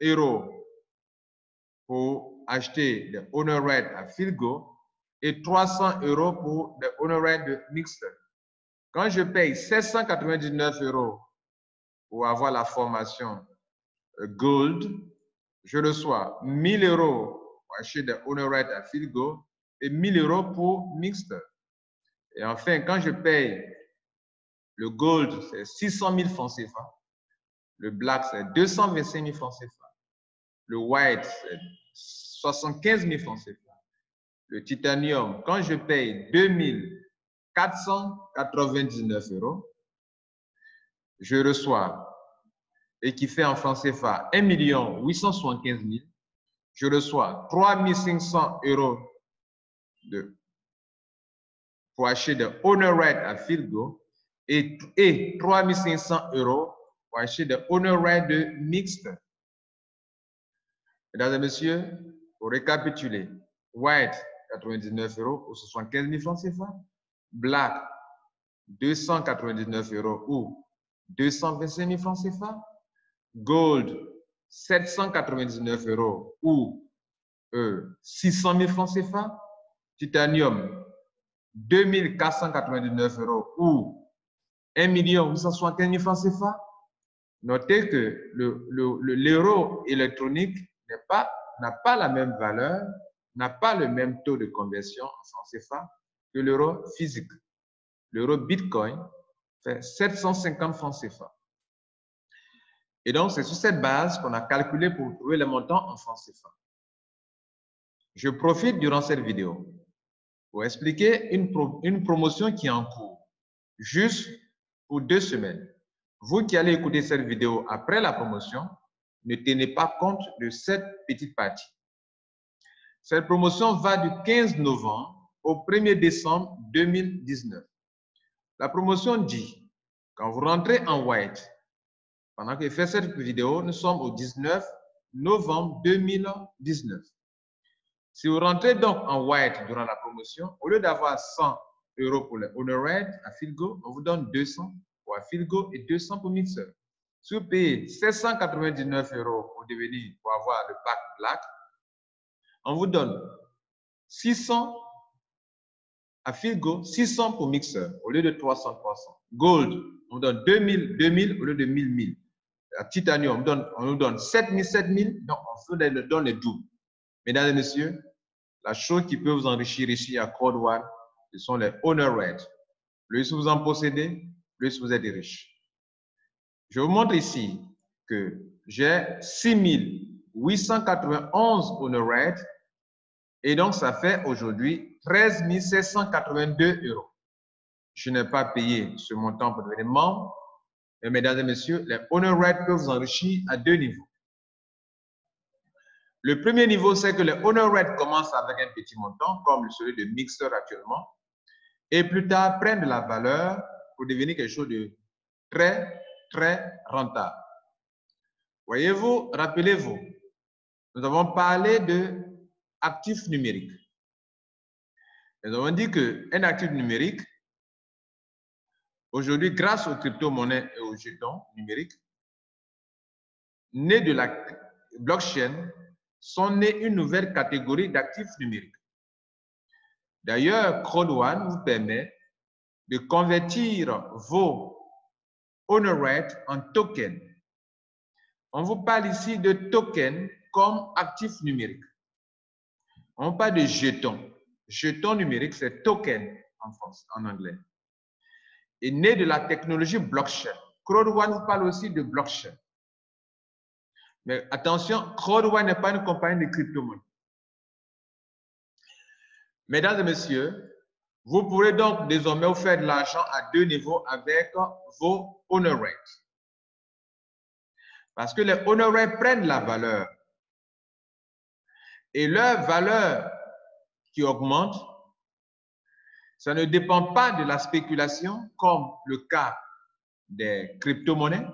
€ pour acheter des honor rates à Philgo et 300 € pour des honor rates de Mixter. Quand je paye 799 € pour avoir la formation Gold, je reçois 1000 € pour acheter des honor rates à Philgo et 1000 € pour Mixter. Et enfin, quand je paye le Gold, c'est 600 000 francs CFA. Le Black, c'est 225 000 francs CFA. Le White, c'est 75 000 francs CFA. Le Titanium, quand je paye 2499 €, je reçois, et qui fait en francs CFA 1 875 000, je reçois 3500 € pour acheter des honor rates à Philgo et 3500 € pour acheter des honor rates de Mixter. Mesdames et messieurs, pour récapituler, White, 99 € ou 75 000 francs CFA. Black, 299 € ou 225 000 francs CFA. Gold, 799 € ou 600 000 francs CFA. Titanium, 2499 € ou 1 875 000 francs CFA. Notez que l'euro électronique n'a pas la même valeur, n'a pas le même taux de conversion en francs CFA que l'euro physique. L'euro Bitcoin fait 750 francs CFA. Et donc, c'est sur cette base qu'on a calculé pour trouver les montants en francs CFA. Je profite durant cette vidéo pour expliquer une promotion qui est en cours, juste pour 2 semaines. Vous qui allez écouter cette vidéo après la promotion, ne tenez pas compte de cette petite partie. Cette promotion va du 15 novembre au 1er décembre 2019. La promotion dit, quand vous rentrez en White, pendant que je fais cette vidéo, nous sommes au 19 novembre 2019. Si vous rentrez donc en White durant la promotion, au lieu d'avoir 100 € pour les honor rates à Philgo, on vous donne 200 pour Philgo et 200 pour Mixer. Si vous payez 799 € pour avoir le pack Black, on vous donne 600 à Filgo, 600 pour mixeur au lieu de 300. Gold, on vous donne 2000 au lieu de 1000. À Titanium, on nous donne 7000, donc on vous donne les doubles. Mesdames et messieurs, la chose qui peut vous enrichir ici à Code One, ce sont les honor rates. Plus vous en possédez, plus vous êtes riche. Je vous montre ici que j'ai 6891 honor rates et donc ça fait aujourd'hui 13 782 €. Je n'ai pas payé ce montant pour devenir membre, mais mesdames et messieurs, les honor rates peuvent vous enrichir à deux niveaux. Le premier niveau, c'est que les honor rates commencent avec un petit montant, comme celui de Mixer actuellement, et plus tard prennent de la valeur pour devenir quelque chose de très, très rentable. Voyez-vous, rappelez-vous, nous avons parlé de actifs numériques. Nous avons dit qu'un actif numérique, aujourd'hui, grâce aux crypto-monnaies et aux jetons numériques, nés de la blockchain, sont nés une nouvelle catégorie d'actifs numériques. D'ailleurs, Code One vous permet de convertir vos honor rates en tokens. On vous parle ici de tokens comme actifs numériques. On parle de jetons. Jetons numériques, c'est token en anglais. Et né de la technologie blockchain. Code One vous parle aussi de blockchain. Mais attention, Code One n'est pas une compagnie de crypto-monnaies. Mesdames et messieurs, vous pourrez donc désormais vous faire de l'argent à deux niveaux avec vos honor rates. Parce que les honor rates prennent la valeur. Et leur valeur qui augmente, ça ne dépend pas de la spéculation, comme le cas des crypto-monnaies,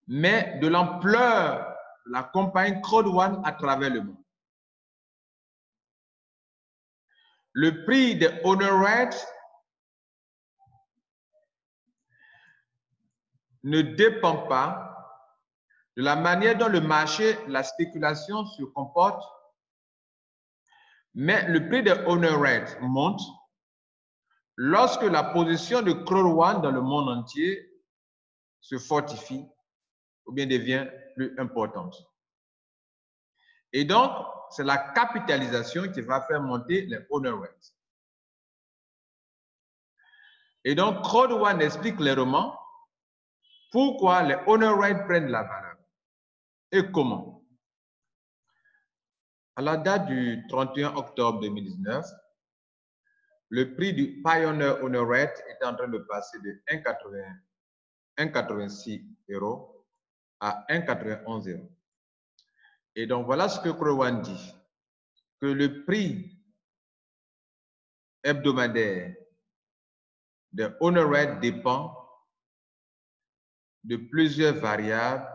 mais de l'ampleur de la compagnie Code One à travers le monde. Le prix des honor rates ne dépend pas de la manière dont le marché, la spéculation se comporte, mais le prix des honor rates monte lorsque la position de Code One dans le monde entier se fortifie ou bien devient plus importante. Et donc, c'est la capitalisation qui va faire monter les honor rates. Et donc, Code One explique clairement pourquoi les honor rates prennent la valeur et comment. À la date du 31 octobre 2019, le prix du Pioneer Honor Rate est en train de passer de 1,86 € à 1,91 €. Et donc, voilà ce que Code One dit, que le prix hebdomadaire des honor rates dépend de plusieurs variables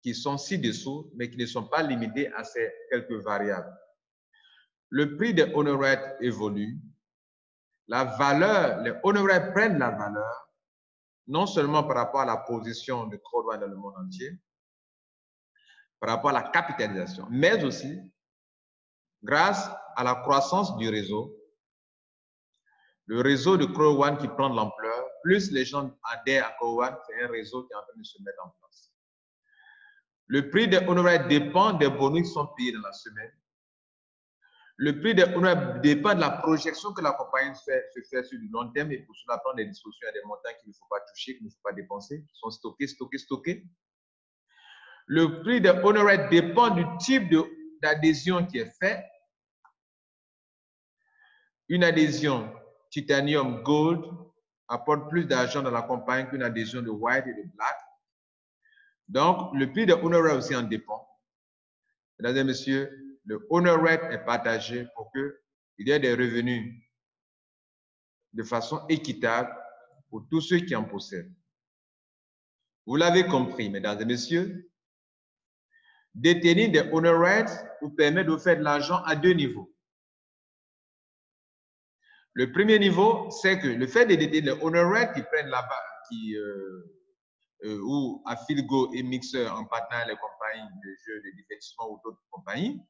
qui sont ci-dessous, mais qui ne sont pas limitées à ces quelques variables. Le prix des honor rates évolue, la valeur, les honor rates prennent la valeur, non seulement par rapport à la position de Code One dans le monde entier, par rapport à la capitalisation, mais aussi grâce à la croissance du réseau. Le réseau de Code One qui prend de l'ampleur, plus les gens adhèrent à Code One, c'est un réseau qui est en train de se mettre en place. Le prix des honor rates dépend des bonus qui sont payés dans la semaine. Le prix des honor rates dépend de la projection que la compagnie se fait sur du long terme et pour cela prendre des dispositions à des montants qu'il ne faut pas toucher, qu'il ne faut pas dépenser, qui sont stockés. Le prix des honor rates dépend du type d'adhésion qui est fait. Une adhésion Titanium Gold apporte plus d'argent dans la compagnie qu'une adhésion de White et de Black. Donc, le prix des honor rates aussi en dépend. Mesdames et messieurs, le honor rate est partagé pour qu'il y ait des revenus de façon équitable pour tous ceux qui en possèdent. Vous l'avez compris, mesdames et messieurs, détenir des honor rates vous permet de faire de l'argent à deux niveaux. Le premier niveau, c'est que le fait de détenir les honor rates qui ou Affiligo et Mixer en partenariat les compagnies de jeux de divertissement ou d'autres compagnies.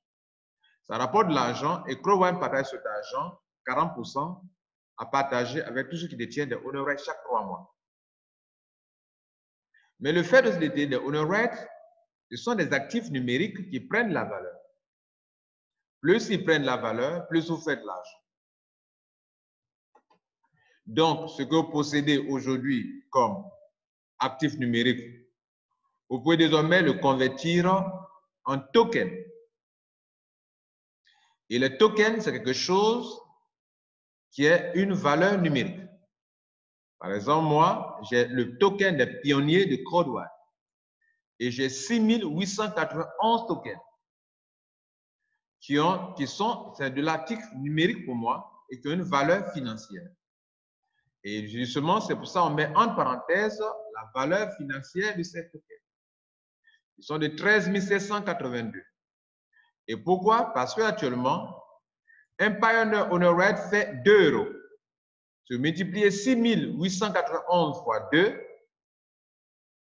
Ça rapporte de l'argent et Crowdone partage cet argent, 40%, à partager avec tous ceux qui détiennent des owner rights chaque 3 mois. Mais le fait de se détenir des owner rights, ce sont des actifs numériques qui prennent la valeur. Plus ils prennent la valeur, plus vous faites de l'argent. Donc, ce que vous possédez aujourd'hui comme actif numérique, vous pouvez désormais le convertir en token. Et le token, c'est quelque chose qui est une valeur numérique. Par exemple, moi, j'ai le token des pionniers de Crowdone et j'ai 6891 tokens qui sont de l'actif numérique pour moi et qui ont une valeur financière. Et justement, c'est pour ça qu'on met entre parenthèses la valeur financière de ces tokens. Ils sont de 13 782. Et pourquoi? Parce qu'actuellement, un Pioneer Owner Right fait 2 euros. Si vous multipliez 6891 fois 2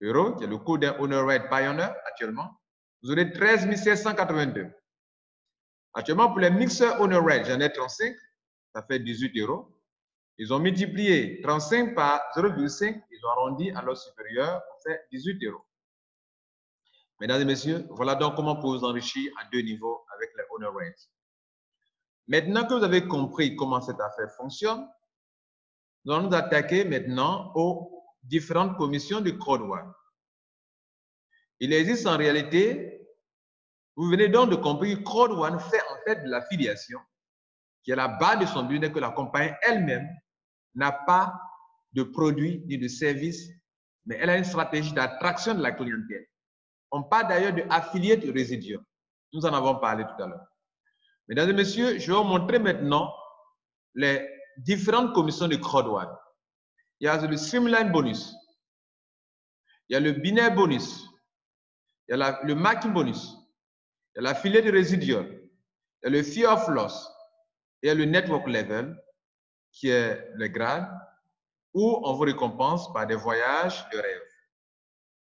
euros, qui est le coût d'un Owner Right Pioneer actuellement, vous aurez 13 782. Actuellement, pour les mixeurs Owner Right, j'en ai 35, ça fait 18 euros. Ils ont multiplié 35 par 0,5, ils ont arrondi à leur supérieur, ça fait 18 euros. Mesdames et messieurs, voilà donc comment vous vous enrichir à 2 niveaux avec les Owner Rights. Maintenant que vous avez compris comment cette affaire fonctionne, nous allons nous attaquer maintenant aux différentes commissions du Crowdone. Il existe en réalité, vous venez donc de comprendre que Crowdone fait en fait de l'affiliation, qui est la base de son business, que la compagnie elle-même n'a pas de produits ni de services, mais elle a une stratégie d'attraction de la clientèle. On parle d'ailleurs de affiliate residual. Nous en avons parlé tout à l'heure. Mesdames et messieurs, je vais vous montrer maintenant les différentes commissions de Crowdone. Il y a le Streamline Bonus, il y a le Binaire Bonus, il y a le Marking Bonus, il y a l'affiliate residual, il y a le Fear of Loss, et il y a le Network Level, qui est le grade, où on vous récompense par des voyages de rêve.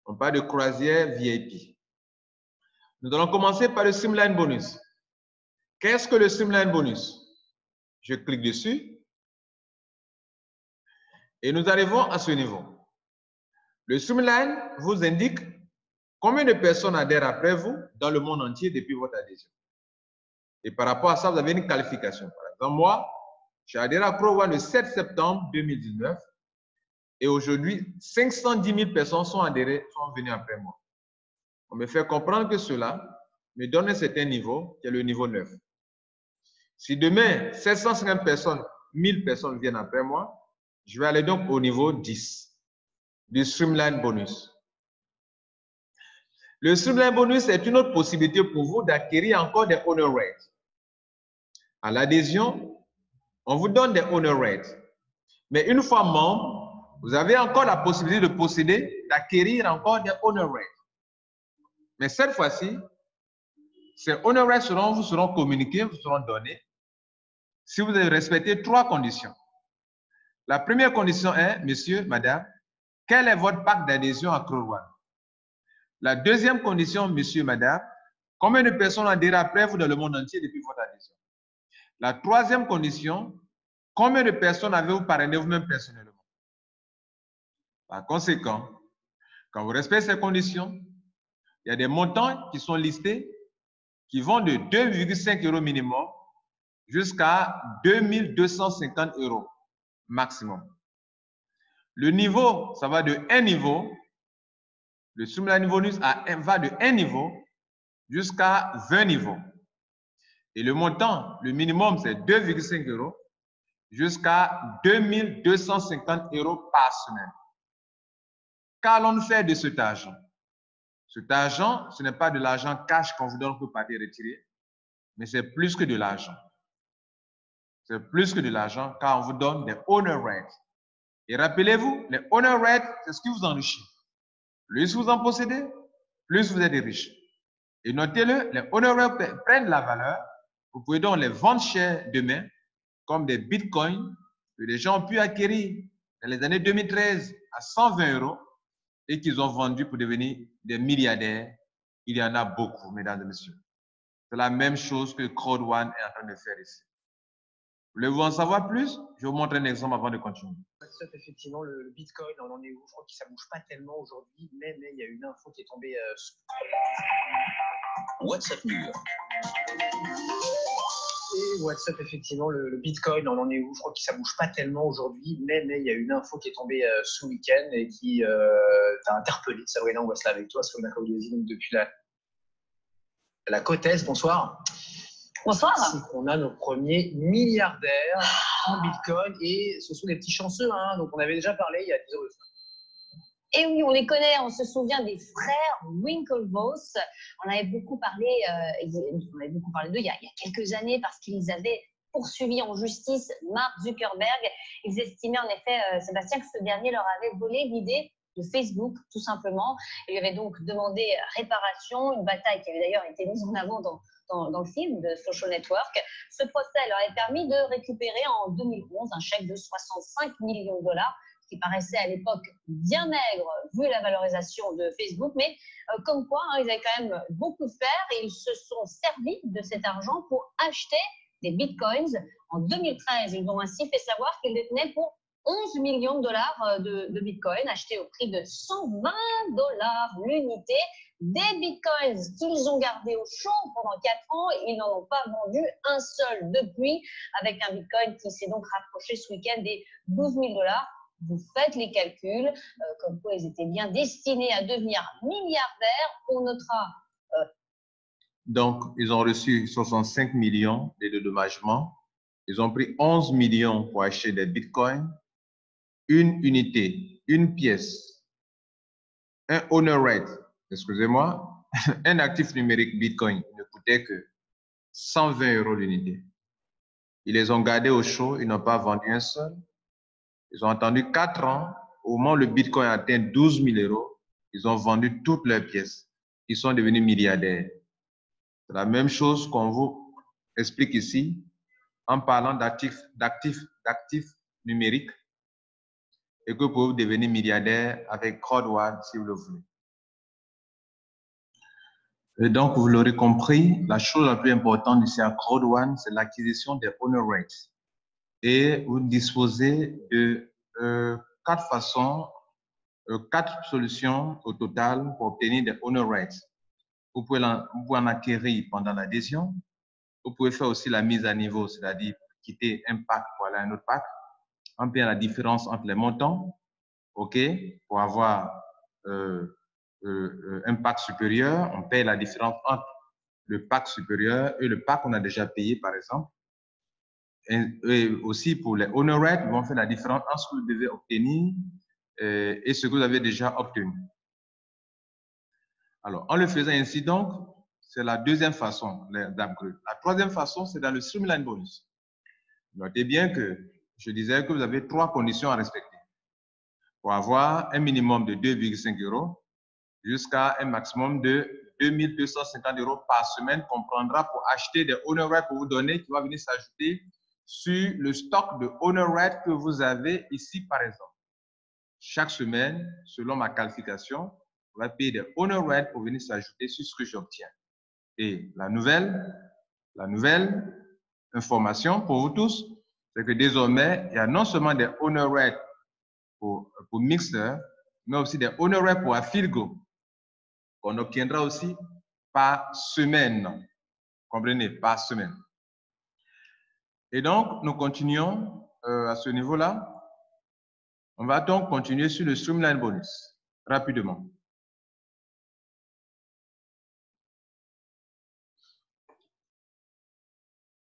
On parle de croisière VIP. Nous allons commencer par le Streamline Bonus. Qu'est-ce que le Streamline Bonus? Je clique dessus et nous arrivons à ce niveau. Le Streamline vous indique combien de personnes adhèrent après vous dans le monde entier depuis votre adhésion. Et par rapport à ça, vous avez une qualification. Par exemple, moi, j'ai adhéré à Crowdone le 7 septembre 2019 et aujourd'hui, 510 000 personnes sont venues après moi. On me fait comprendre que cela me donne un certain niveau, qui est le niveau 9. Si demain, 750 personnes, 1000 personnes viennent après moi, je vais aller donc au niveau 10 du Streamline Bonus. Le Streamline Bonus est une autre possibilité pour vous d'acquérir encore des Owner Rights. À l'adhésion, on vous donne des Owner Rights. Mais une fois membre, vous avez encore la possibilité de posséder, d'acquérir encore des Owner Rights. Mais cette fois-ci, ces Owner Rights vous seront communiqués, vous seront donnés si vous avez respecté 3 conditions. La première condition est, monsieur, madame, quel est votre pack d'adhésion à Crowdone? La deuxième condition, monsieur, madame, combien de personnes ont adhéré après vous dans le monde entier depuis votre adhésion? La troisième condition, combien de personnes avez-vous parrainé vous-même personnellement? Par conséquent, quand vous respectez ces conditions, il y a des montants qui sont listés qui vont de 2,5 euros minimum jusqu'à 2250 euros maximum. Le niveau, ça va de 1 niveau, le Streamline Bonus va de 1 niveau jusqu'à 20 niveaux. Et le montant, le minimum, c'est 2,5 euros jusqu'à 2250 euros par semaine. Qu'allons-nous faire de cet argent? Cet argent, ce n'est pas de l'argent cash qu'on vous donne pour partir retirer, mais c'est plus que de l'argent. C'est plus que de l'argent car on vous donne des Owner Rights. Et rappelez-vous, les Owner Rights, c'est ce qui vous enrichit. Plus vous en possédez, plus vous êtes riche. Et notez-le, les Owner Rights prennent la valeur. Vous pouvez donc les vendre cher demain, comme des bitcoins que les gens ont pu acquérir dans les années 2013 à 120 euros. et qu'ils ont vendu pour devenir des milliardaires, il y en a beaucoup, mesdames et messieurs. C'est la même chose que Crowd One est en train de faire ici. Voulez-vous en savoir plus? Je vais vous montrer un exemple avant de continuer. Effectivement, le Bitcoin, on en est où? Je crois que ça ne bouge pas tellement aujourd'hui, mais il y a une info qui est tombée. WhatsApp New York. Et WhatsApp, effectivement, le Bitcoin, on en est où? Je crois que ça ne bouge pas tellement aujourd'hui, mais il y a une info qui est tombée ce week-end et qui t'a interpellé. Sabrina, on voit cela avec toi, Sabrina Kauliasi, donc depuis la côte Est. Bonsoir. Bonsoir. On a nos premiers milliardaires en Bitcoin et ce sont des petits chanceux, hein, donc on avait déjà parlé il y a 10 ans de ça. Et oui, on les connaît, on se souvient des frères Winklevoss. On avait beaucoup parlé d'eux il y a quelques années parce qu'ils avaient poursuivi en justice Mark Zuckerberg. Ils estimaient en effet, Sébastien, que ce dernier leur avait volé l'idée de Facebook, tout simplement. Ils lui avaient donc demandé réparation, une bataille qui avait d'ailleurs été mise en avant dans le film de Social Network. Ce procès leur avait permis de récupérer en 2011 un chèque de 65 millions de dollars, ce qui paraissait à l'époque bien maigre vu la valorisation de Facebook, mais comme quoi, ils avaient quand même beaucoup de faire et ils se sont servis de cet argent pour acheter des bitcoins. En 2013, ils ont ainsi fait savoir qu'ils détenaient pour 11 millions de dollars de bitcoins achetés au prix de 120 dollars l'unité. Des bitcoins qu'ils ont gardés au chaud pendant 4 ans. Ils n'en ont pas vendu un seul depuis, avec un bitcoin qui s'est donc rapproché ce week-end des 12 000 dollars. Vous faites les calculs, comme quoi ils étaient bien destinés à devenir milliardaires. On notera. Donc, ils ont reçu 65 millions de dédommagements. Ils ont pris 11 millions pour acheter des bitcoins. Une unité, une pièce, un honor rate, excusez-moi, un actif numérique Bitcoin ne coûtait que 120 € l'unité. Ils les ont gardés au chaud, ils n'ont pas vendu un seul. Ils ont attendu 4 ans. Au moment où le Bitcoin atteint 12 000 €, ils ont vendu toutes leurs pièces. Ils sont devenus milliardaires. C'est la même chose qu'on vous explique ici en parlant d'actifs numériques et que vous pouvez devenir milliardaire avec Crowd One si vous le voulez. Et donc, vous l'aurez compris, la chose la plus importante ici à Crowd One, c'est l'acquisition des honor rates. Et vous disposez de 4 façons, 4 solutions au total pour obtenir des honor rates. Vous pouvez en acquérir pendant l'adhésion. Vous pouvez faire aussi la mise à niveau, c'est-à-dire quitter un pack pour aller à un autre pack. On paie la différence entre les montants, OK, pour avoir un pack supérieur, on paye la différence entre le pack supérieur et le pack qu'on a déjà payé, par exemple. Et aussi pour les honor rates, ils vont faire la différence entre ce que vous devez obtenir et ce que vous avez déjà obtenu. Alors, en le faisant ainsi, donc, c'est la deuxième façon d'upgrade. La troisième façon, c'est dans le Streamline Bonus. Notez bien que je disais que vous avez 3 conditions à respecter pour avoir un minimum de 2,5 € jusqu'à un maximum de 2 250 € par semaine qu'on prendra pour acheter des honor rates pour vous donner, qui va venir s'ajouter sur le stock de honor rates que vous avez ici, par exemple. Chaque semaine, selon ma qualification, on va payer des honor rates pour venir s'ajouter sur ce que j'obtiens. Et la nouvelle information pour vous tous, c'est que désormais, il y a non seulement des honor rates pour Mixer, mais aussi des honor rates pour Affiligo, qu'on obtiendra aussi par semaine. Comprenez, par semaine. Et donc, nous continuons à ce niveau-là. On va donc continuer sur le Streamline Bonus, rapidement.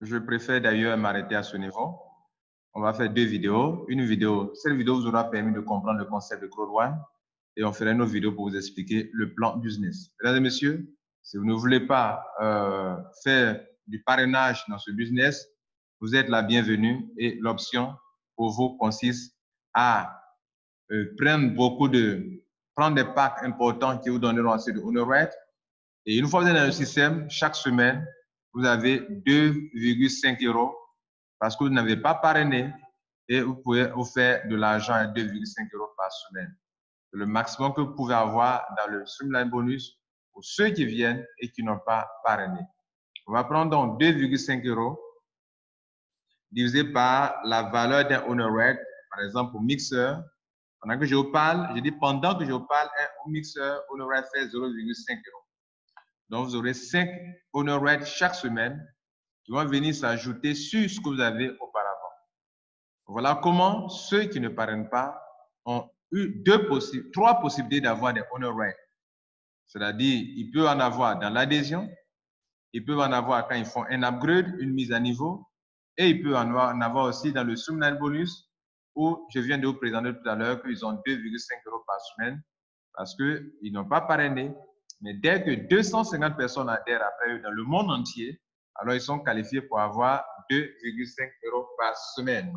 Je préfère d'ailleurs m'arrêter à ce niveau. On va faire 2 vidéos. Une vidéo, cette vidéo vous aura permis de comprendre le concept de Crowd One et on fera une autre vidéo pour vous expliquer le plan business. Mesdames et messieurs, si vous ne voulez pas faire du parrainage dans ce business, vous êtes la bienvenue et l'option pour vous consiste à prendre des packs importants qui vous donneront assez de honor rate. Et une fois que vous êtes dans le système, chaque semaine, vous avez 2,5 € parce que vous n'avez pas parrainé et vous pouvez vous faire de l'argent à 2,5 € par semaine. C'est le maximum que vous pouvez avoir dans le Streamline Bonus pour ceux qui viennent et qui n'ont pas parrainé. On va prendre donc 2,5 € divisé par la valeur d'un honor rate, par exemple au mixeur. Pendant que je vous parle, je dis pendant que je vous parle, un mixeur honor rate fait 0,5 €. Donc, vous aurez 5 honor rates chaque semaine qui vont venir s'ajouter sur ce que vous avez auparavant. Voilà comment ceux qui ne parrainent pas ont eu trois possibilités d'avoir des honor rates. C'est-à-dire, ils peuvent en avoir dans l'adhésion, ils peuvent en avoir quand ils font un upgrade, une mise à niveau, et ils peuvent en avoir aussi dans le Streamline Bonus, où je viens de vous présenter tout à l'heure qu'ils ont 2,5 € par semaine parce qu'ils n'ont pas parrainé. Mais dès que 250 personnes adhèrent après eux dans le monde entier, alors ils sont qualifiés pour avoir 2,5 € par semaine.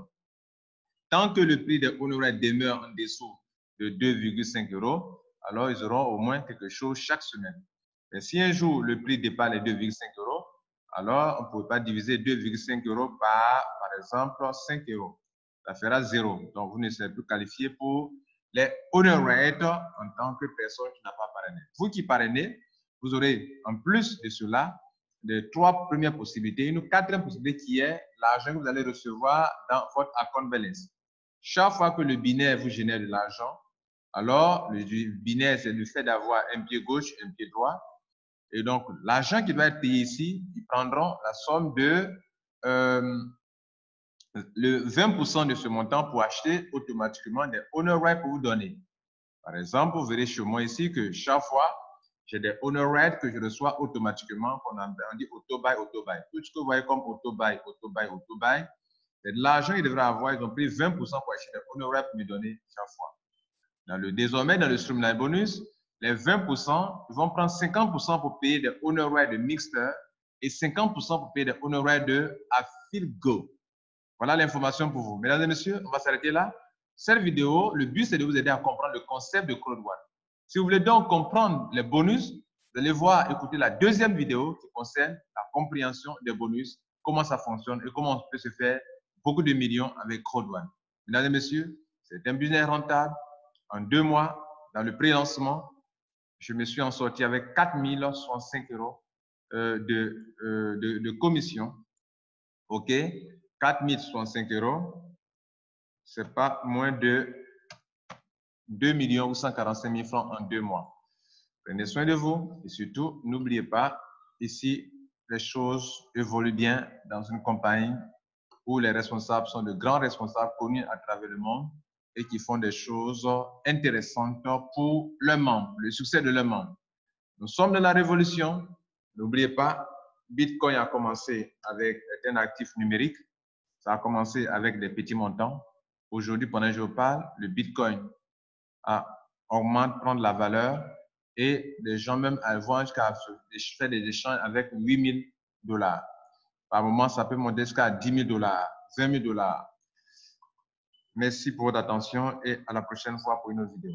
Tant que le prix des honoraires demeure en dessous de 2,5 €, alors ils auront au moins quelque chose chaque semaine. Mais si un jour le prix dépasse les 2,5 €, alors on ne peut pas diviser 2,5 € par exemple, 5 €. Ça fera 0. Donc, vous ne serez plus qualifié pour les honor rates en tant que personne qui n'a pas parrainé. Vous qui parrainez, vous aurez en plus de cela les 3 premières possibilités, une 4e possibilité qui est l'argent que vous allez recevoir dans votre account balance. Chaque fois que le binaire vous génère de l'argent, alors le binaire, c'est le fait d'avoir un pied gauche et un pied droit. Et donc, l'argent qui doit être payé ici, ils prendront la somme de le 20% de ce montant pour acheter automatiquement des honor rates pour vous donner. Par exemple, vous verrez chez moi ici que chaque fois, j'ai des honor rates que je reçois automatiquement, on dit auto-buy, auto-buy. Tout ce que vous voyez comme auto-buy, auto-buy, auto-buy, c'est de l'argent qu'ils devraient avoir. Ils ont pris 20% pour acheter des honor rates pour me donner chaque fois. Désormais, dans le Streamline Bonus, les 20%, ils vont prendre 50% pour payer des honor rates de Mixter et 50% pour payer des honor rates de AffiliGo. Voilà l'information pour vous. Mesdames et messieurs, on va s'arrêter là. Cette vidéo, le but, c'est de vous aider à comprendre le concept de CrowdOne. Si vous voulez donc comprendre les bonus, vous allez voir, écouter la 2e vidéo qui concerne la compréhension des bonus, comment ça fonctionne et comment on peut se faire beaucoup de millions avec CrowdOne. Mesdames et messieurs, c'est un business rentable. En 2 mois, dans le pré-lancement, je me suis en sorti avec 4 065 € de commission. OK? 4 065 €, ce n'est pas moins de 2 845 000 francs en 2 mois. Prenez soin de vous et surtout, n'oubliez pas, ici, les choses évoluent bien dans une compagnie où les responsables sont de grands responsables connus à travers le monde et qui font des choses intéressantes pour leurs membres, le succès de leurs membres. Nous sommes dans la révolution. N'oubliez pas, Bitcoin a commencé avec un actif numérique. Ça a commencé avec des petits montants. Aujourd'hui, pendant que je vous parle, le Bitcoin augmente, prend de la valeur et les gens même vont jusqu'à faire des échanges avec 8 000 $. Par moment, ça peut monter jusqu'à 10 000 $, 20 000 $. Merci pour votre attention et à la prochaine fois pour une autre vidéo.